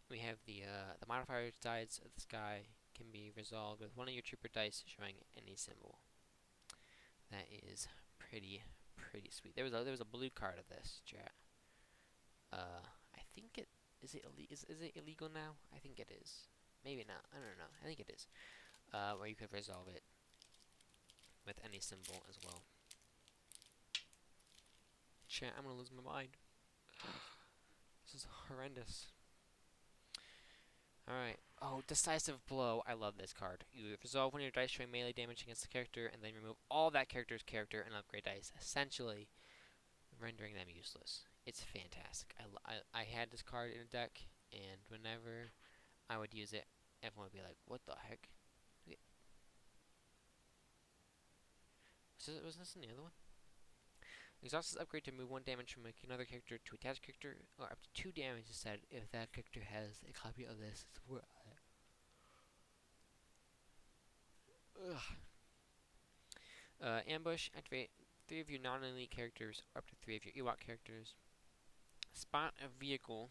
We have the modifier dice of this guy can be resolved with one of your trooper dice showing any symbol. That is pretty sweet. There was a blue card of this, chat. I think it is it illegal now? I think it is. Maybe not. I don't know. I think it is. Where you could resolve it with any symbol as well. Chat, I'm gonna lose my mind. This is horrendous. Alright. Oh, Decisive Blow. I love this card. You resolve one of your dice showing melee damage against the character, and then remove all that character's character and upgrade dice, essentially rendering them useless. It's fantastic. I had this card in a deck, and whenever I would use it, everyone would be like, what the heck? Was this in the other one? Exhaust this upgrade to move 1 damage from another character to attached character, or up to 2 damage instead if that character has a copy of this. Ambush. Activate 3 of your non-elite characters, or up to 3 of your Ewok characters. Spot a vehicle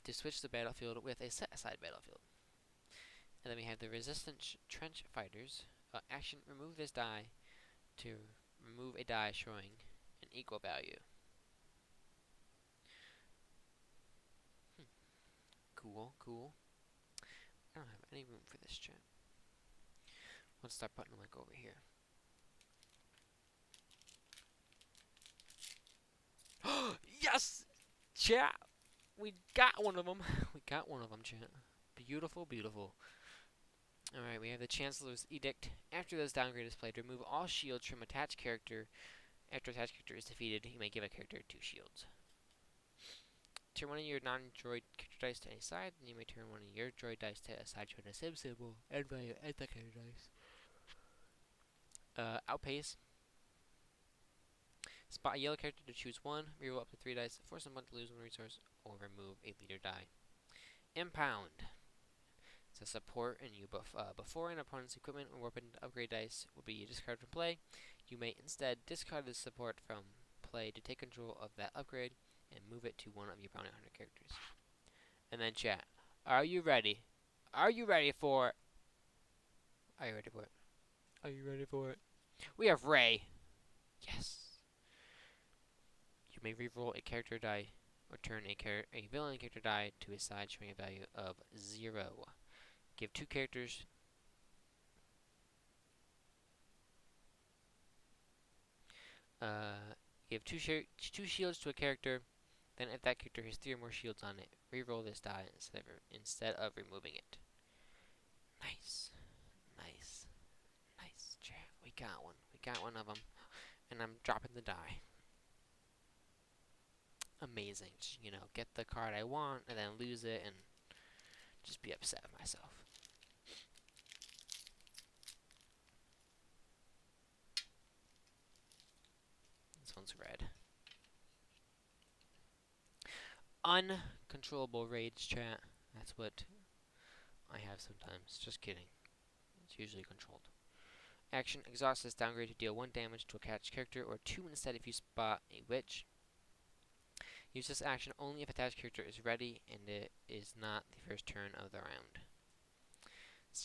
to switch the battlefield with a set-aside battlefield. And then we have the Resistance Trench Fighters. Action: remove this die to remove a die showing an equal value. Cool. I don't have any room for this, chat. Let's start putting them like over here. Yes! Chat! We got one of them. We got one of them, chat. Beautiful. Alright, we have the Chancellor's Edict. After this downgrade is played, remove all shields from attached character. After attached character is defeated, you may give a character 2 shields. Turn one of your non-droid character dice to any side, and you may turn one of your droid dice to a side showing a sim symbol and value at the character dice. Outpace. Spot a yellow character to choose 1, reroll up to 3 dice, force someone to lose 1 resource, or remove a leader die. Impound. It's a support, and you before an opponent's equipment or weapon upgrade dice will be discarded from play. You may instead discard the support from play to take control of that upgrade and move it to one of your bounty hunter characters. And then chat. Are you ready? Are you ready for it? Are you ready for it? Are you ready for it? We have Rey. Yes. You may reroll a character die or turn a villain character die to a side showing a value of 0. Give 2 characters. Give 2 shields to a character. Then, if that character has 3 or more shields on it, reroll this die instead of removing it. Nice, chat. We got one. We got one of them, and I'm dropping the die. Amazing. Just, get the card I want, and then lose it, and just be upset with myself. Uncontrollable rage, chat. That's what I have sometimes. Just kidding. It's usually controlled. Action. Exhaust is downgraded to deal 1 damage to a attached character, or 2 instead if you spot a witch. Use this action only if attached character is ready and it is not the first turn of the round.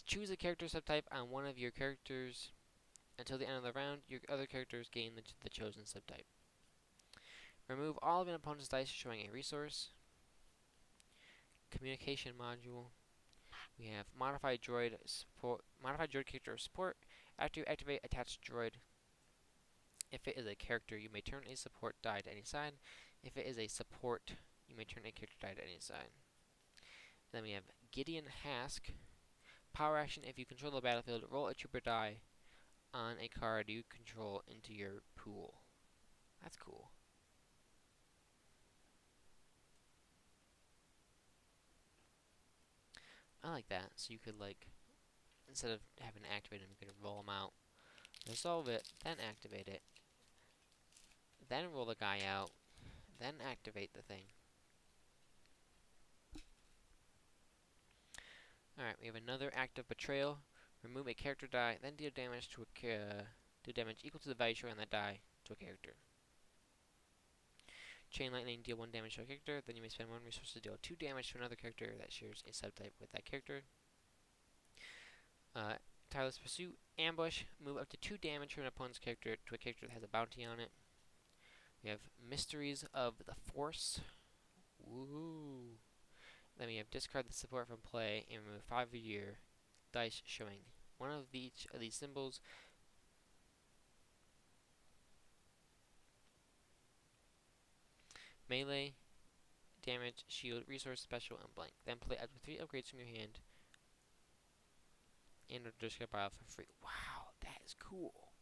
Choose a character subtype on one of your characters until the end of the round. Your other characters gain the chosen subtype. Remove all of an opponent's dice showing a resource. Communication module. We have modified droid support, modified droid character support. After you activate attached droid, if it is a character, you may turn a support die to any side. If it is a support, you may turn a character die to any side. Then we have Gideon Hask. Power action: if you control the battlefield, roll a trooper die on a card you control into your pool. That's cool. I like that. So you could, like, instead of having to activate them, you could roll them out, resolve it, then activate it, then roll the guy out, then activate the thing. Alright, we have another act of betrayal. Remove a character die, then deal damage to do damage equal to the value shown on that die to a character. Chain lightning, deal 1 damage to a character, then you may spend 1 resource to deal 2 damage to another character that shares a subtype with that character. Tireless pursuit, ambush, move up to 2 damage from an opponent's character to a character that has a bounty on it. We have mysteries of the force. Woo! Then we have discard the support from play and remove 5 of your dice showing one of each of these symbols. Melee, damage, shield, resource, special, and blank. Then play up to 3 upgrades from your hand and or discard pile for free. Wow, that is cool.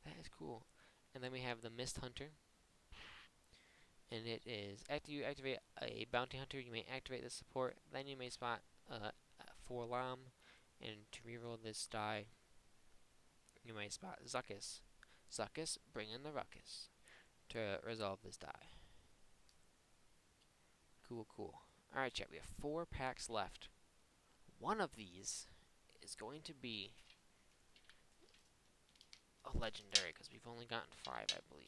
That is cool. And then we have the Mist Hunter. And it is, after you activate a bounty hunter, you may activate the support. Then you may spot 4 Lam. And to reroll this die, you may spot Zuckuss. Zuckuss, bring in the ruckus to resolve this die. Cool, cool. Alright, chat, we have 4 packs left. One of these is going to be a legendary, because we've only gotten 5, I believe.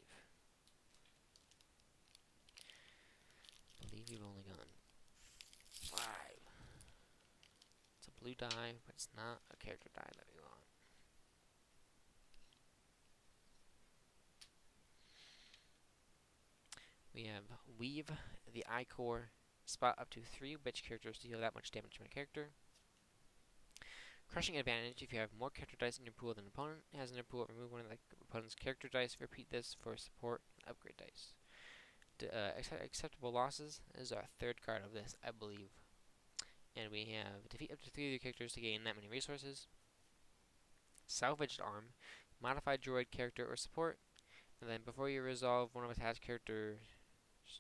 We've only gotten 5. It's a blue die, but it's not a character die that we want. We have Weave, the I-Core. Spot up to 3 witch characters to deal that much damage to a character. Crushing advantage: if you have more character dice in your pool than an opponent has in their pool, remove one of the opponent's character dice. Repeat this for support and upgrade dice. Acceptable losses is our 3rd card of this, I believe. And we have defeat up to 3 of your characters to gain that many resources. Salvaged arm: modified droid character or support. And then before you resolve one of attached character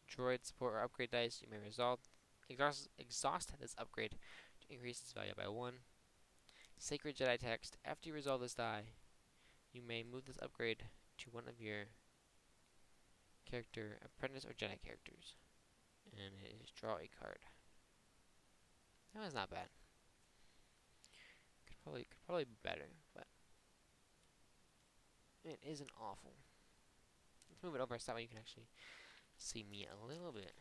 droid support or upgrade dice, you may exhaust this upgrade to increase its value by 1. Sacred Jedi text: after you resolve this die, you may move this upgrade to one of your character apprentice or Jedi characters, and it is draw a card. That was not bad. Could probably be better, but it isn't awful. Let's move it over so that way you can actually see me a little bit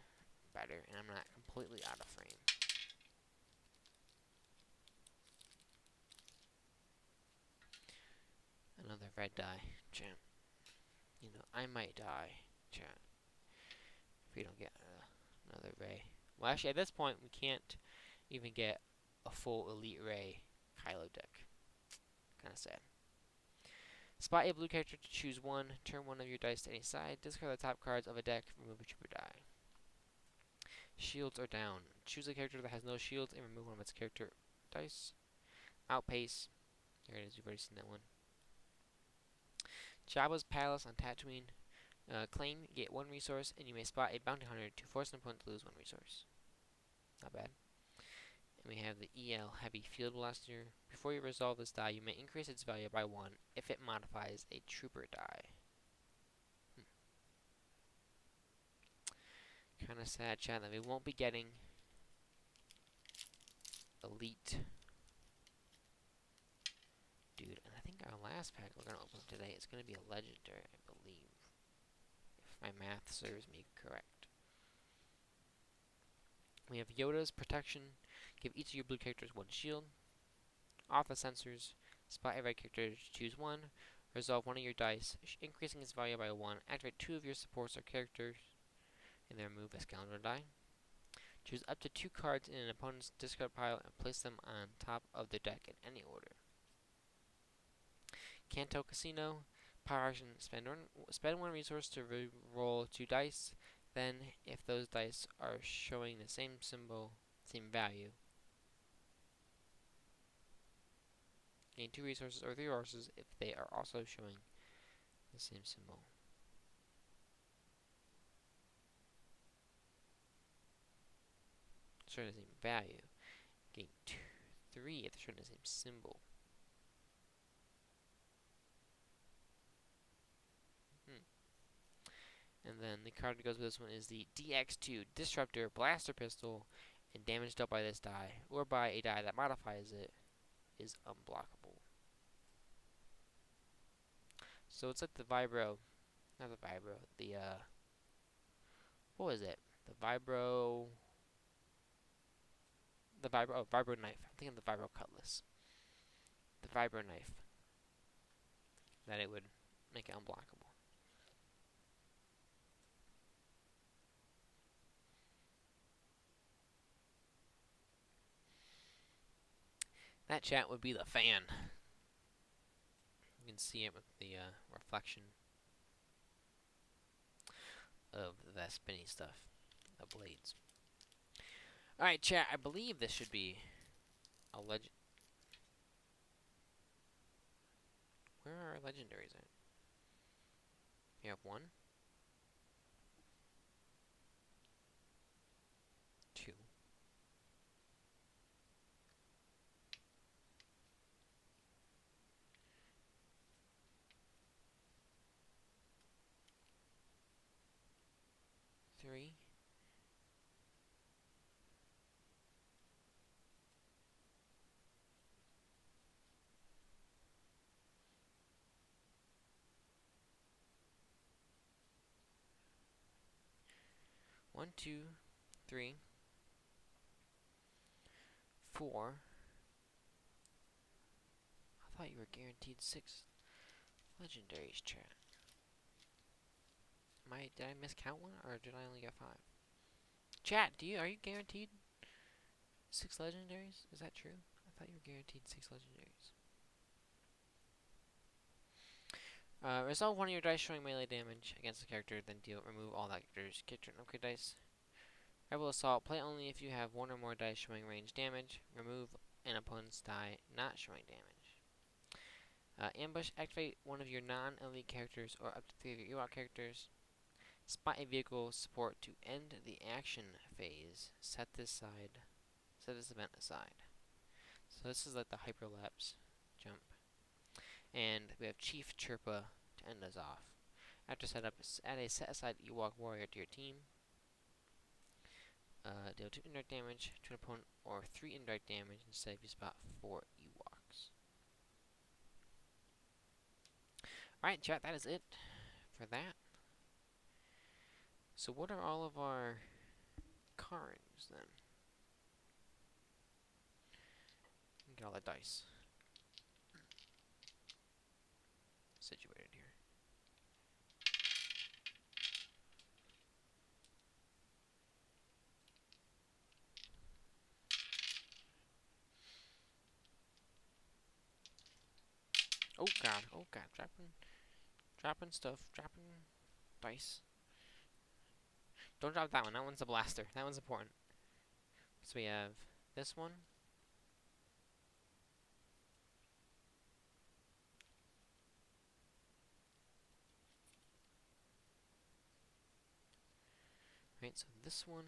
better, and I'm not completely out of frame. Another red die, chat. You know, I might die, chat, if we don't get another Rey. Well, actually, at this point, we can't even get a full Elite Rey Kylo deck. Kind of sad. Spot a blue character to choose 1. Turn 1 of your dice to any side. Discard the top cards of a deck. Remove a trooper die. Shields are down. Choose a character that has no shields and remove one of its character dice. Outpace. There it is. You've already seen that one. Jabba's Palace on Tatooine. Claim, get 1 resource, and you may spot a bounty hunter to force an opponent to lose 1 resource. Not bad. And we have the EL Heavy Field Blaster. Before you resolve this die, you may increase its value by 1 if it modifies a trooper die. of sad, chat, that we won't be getting Elite. Dude, and I think our last pack we're going to open today is going to be a Legendary, I believe. If my math serves me correct. We have Yoda's Protection. Give each of your blue characters 1 shield. Off the sensors. Spot a red character to choose 1. Resolve 1 of your dice, increasing its value by 1. Activate 2 of your supports or characters, and then remove a scoundrel die. Choose up to 2 cards in an opponent's discard pile and place them on top of the deck in any order. Kanto Casino. Power action. Spend 1 resource to roll 2 dice. Then, if those dice are showing the same symbol, same value, gain 2 resources or 3 resources if they are also showing the same symbol. Showing the same value. Gain 3 if they're showing the same symbol. And then the card that goes with this one is the DX2 Disruptor Blaster Pistol, and damage dealt by this die, or by a die that modifies it, is unblockable. So it's like the Vibro, not the Vibro, the, what was it? The Vibro Knife. I'm thinking the Vibro Cutlass. The Vibro Knife. That it would make it unblockable. That chat would be the fan. You can see it with the reflection of that spinny stuff, the blades. Alright, chat, I believe this should be a legend. Where are our legendaries at? You have 1, 2, 3, 1, 2, 3, 4. I thought you were guaranteed 6 legendaries, chat. Did I miscount one, or did I only get 5? Chat, are you guaranteed 6 legendaries? Is that true? I thought you were guaranteed 6 legendaries. Resolve 1 of your dice showing melee damage against the character, then remove all that character's character and upgrade dice. Rebel Assault, play only if you have 1 or more dice showing range damage. Remove an opponent's die not showing damage. Ambush, activate 1 of your non-elite characters or up to 3 of your Ewok characters. Spot a vehicle support to end the action phase. Set this event aside. So this is like the hyperlapse jump. And we have Chief Chirpa to end us off. After setup, add a set aside Ewok warrior to your team. Deal 2 indirect damage to an opponent or 3 indirect damage instead if you spot 4 Ewoks. Alright, chat, that is it for that. So what are all of our cards then? Get all the dice situated here. Oh god, dropping stuff, dropping dice. Don't drop that one, that one's a blaster, that one's important. So we have this one. Right, so this one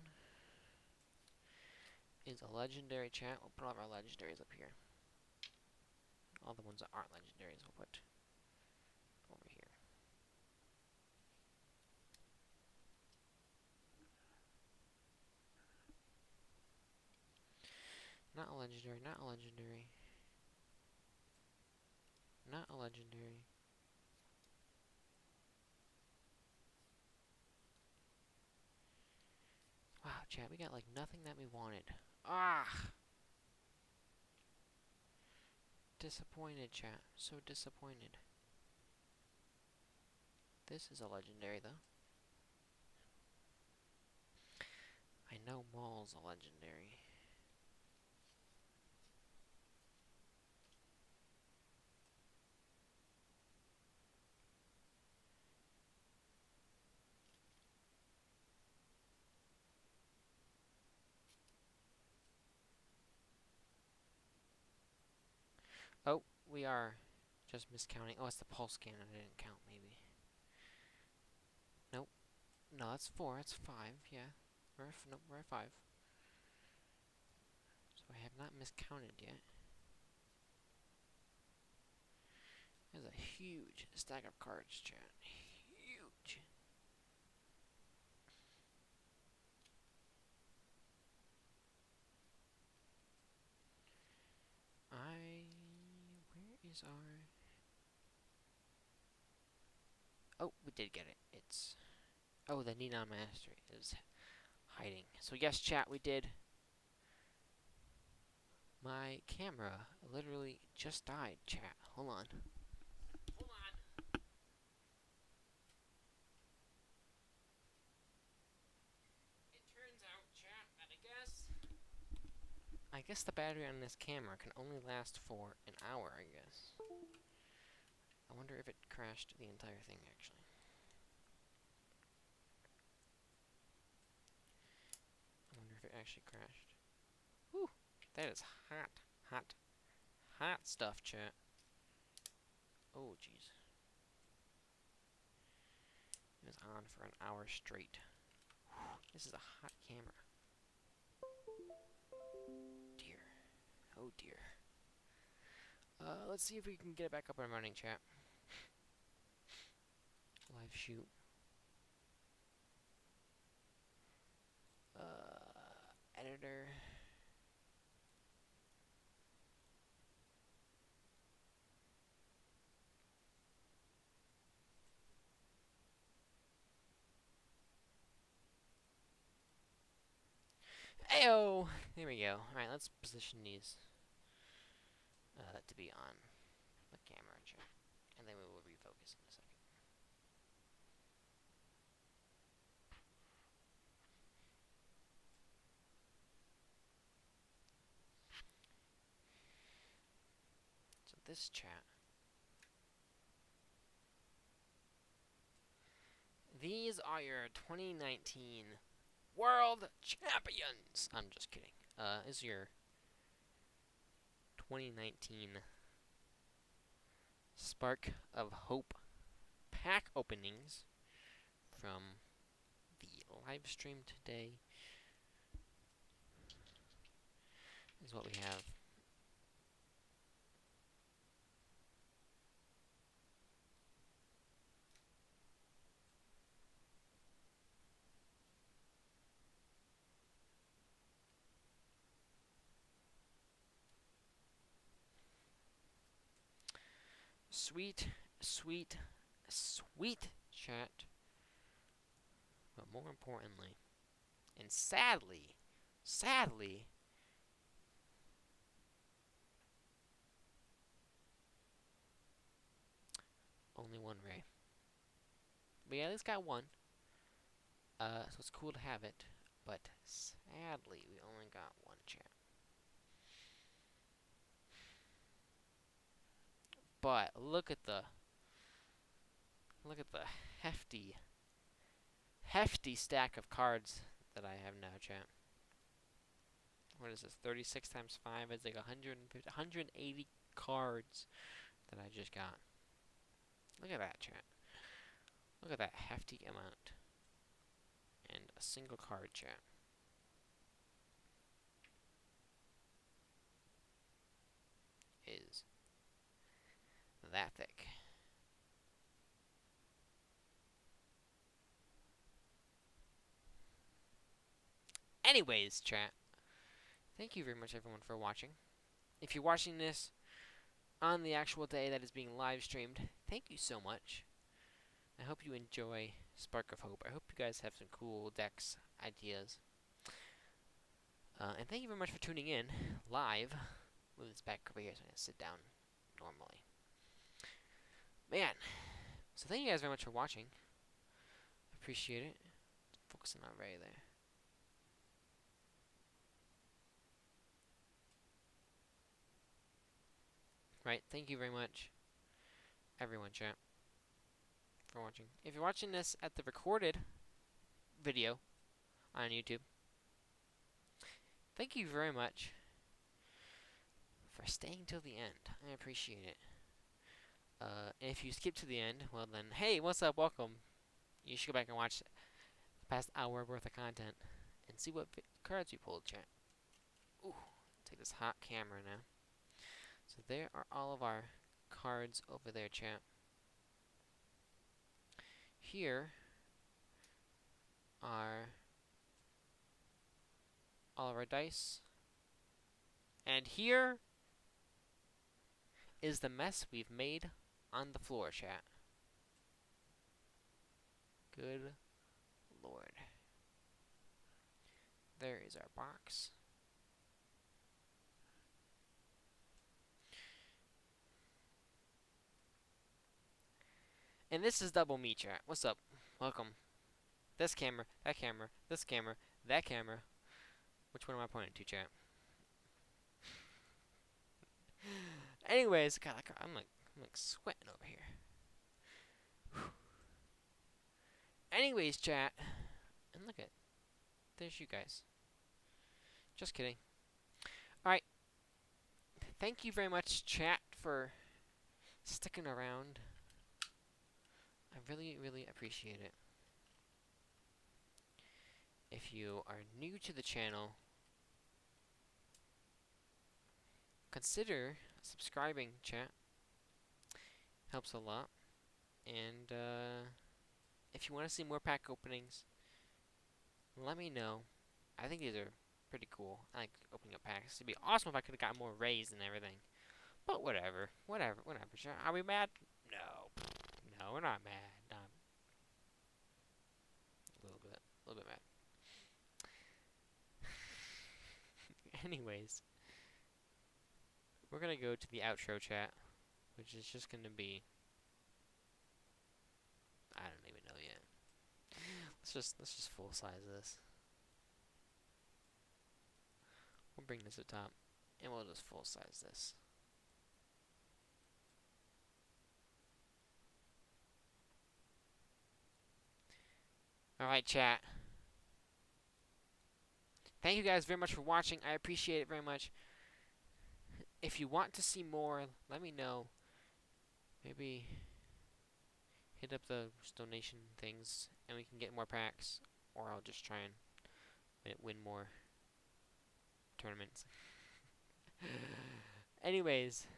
is a legendary, chat. We'll put all of our legendaries up here. All the ones that aren't legendaries we'll put over here. legendary, not a legendary. Not a legendary. Wow, chat, we got like nothing that we wanted. Ah! Disappointed, chat. So disappointed. This is a legendary, though. I know Maul's a legendary. Oh, we are just miscounting. Oh, it's the pulse cannon. I didn't count, maybe. Nope. No, that's 4. That's 5. Yeah. Nope, we're at 5. So I have not miscounted yet. There's a huge stack of cards, chat. Huge. Where is our... Oh, we did get it. It's... Oh, the Neon Mastery is hiding. So yes, chat, we did. My camera literally just died, chat. Hold on. Hold on. It turns out, chat, that I guess the battery on this camera can only last for an hour, I guess. I wonder if it crashed the entire thing, actually. I wonder if it actually crashed. Whew, that is hot, hot, hot stuff, chat. Oh, jeez. It was on for an hour straight. Whew, this is a hot camera. Dear. Oh, dear. Let's see if we can get it back up and running, chat. Live shoot. Editor. Ayo! There we go. Alright, let's position these to be on the camera, chat. And then we will refocus in a second. So this chat. These are your 2019 World Champions! I'm just kidding. Is your 2019 Spark of Hope pack openings from the live stream today. Is what we have. Sweet, sweet, sweet chat. But more importantly, and sadly, only one Ray. But yeah, at least got one. So it's cool to have it. But sadly, we only got one chat. But look at the hefty stack of cards that I have now, chat. What is this? 36 times 5 is like 180 cards that I just got. Look at that, chat. Look at that hefty amount. And a single card, chat. Is that thick. Anyways, chat. thank you very much, everyone, for watching. If you're watching this on the actual day that is being live streamed, thank you so much. I hope you enjoy Spark of Hope. I hope you guys have some cool decks, ideas. And thank you very much for tuning in live. Move this back over here so I can sit down normally. Man, so thank you guys very much for watching. Appreciate it. Focusing on Ray there. Right, thank you very much, everyone, chat, for watching. If you're watching this at the recorded video on YouTube, thank you very much for staying till the end. I appreciate it. And if you skip to the end, well then, hey, what's up? Welcome. You should go back and watch the past hour worth of content and see what cards you pulled, chat. Ooh, take this hot camera now. So there are all of our cards over there, chat. Here are all of our dice. And here is the mess we've made on the floor, chat. Good Lord. There is our box. And this is double me, chat. What's up? Welcome. This camera, that camera, this camera, that camera. Which one am I pointing to, chat? Anyways, God, I'm like sweating over here. Whew. Anyways, chat. And look at, there's you guys. Just kidding. Alright. Thank you very much, chat, for sticking around. I really, really appreciate it. If you are new to the channel, consider subscribing, chat. Helps a lot. And if you want to see more pack openings, let me know. I think these are pretty cool. I like opening up packs. It'd be awesome if I could have got more rays and everything. But whatever. Whatever. Chat. Are we mad? No. No, we're not mad. Not a little bit mad. Anyways, we're gonna go to the outro, chat, which is just gonna be, I don't even know yet. Let's just full size this. We'll bring this to top, and we'll just full size this. Alright, chat. Thank you guys very much for watching. I appreciate it very much. If you want to see more, let me know. Maybe hit up the donation things and we can get more packs. Or I'll just try and win more tournaments. Anyways,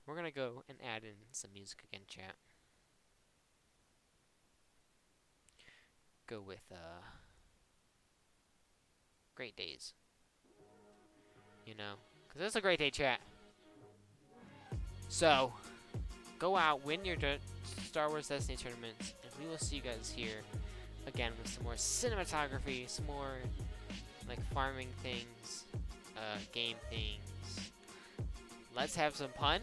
we're gonna go and add in some music again, chat. Go with Great Days. You know, because it's a great day, chat. So, go out, win your Star Wars Destiny tournaments, and we will see you guys here again with some more cinematography, some more like farming things, game things. Let's have some fun.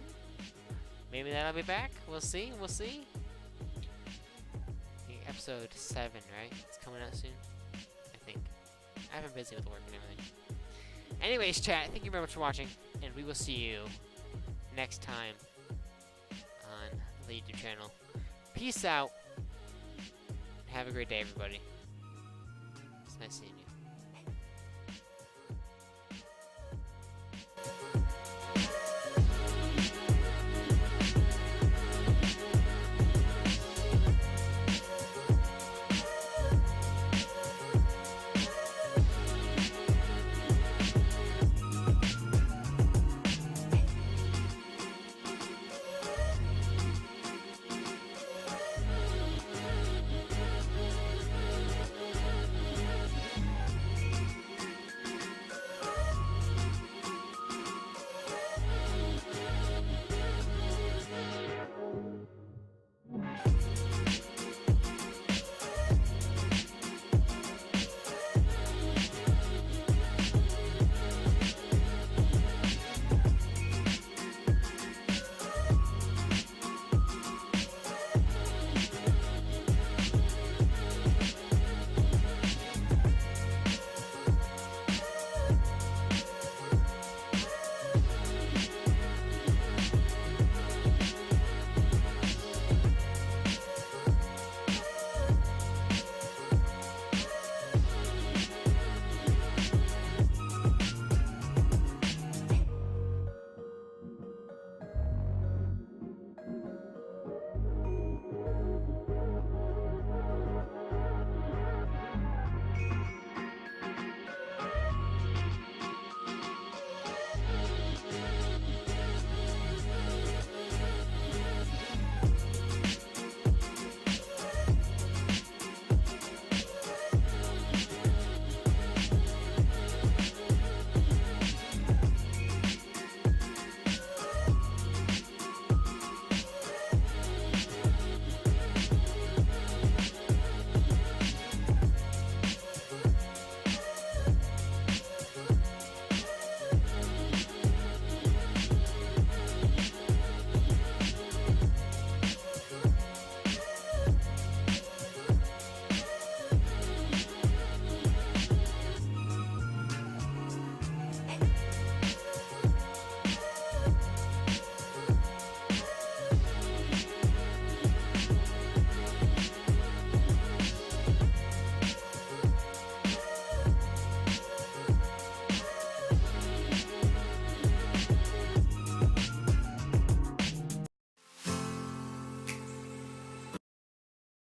Maybe that'll be back. We'll see. We'll see. Episode 7, right? It's coming out soon, I think. I've been busy with work and everything. Anyways, chat, thank you very much for watching, and we will see you next time on the YouTube channel. Peace out. Have a great day, everybody. It's nice seeing you.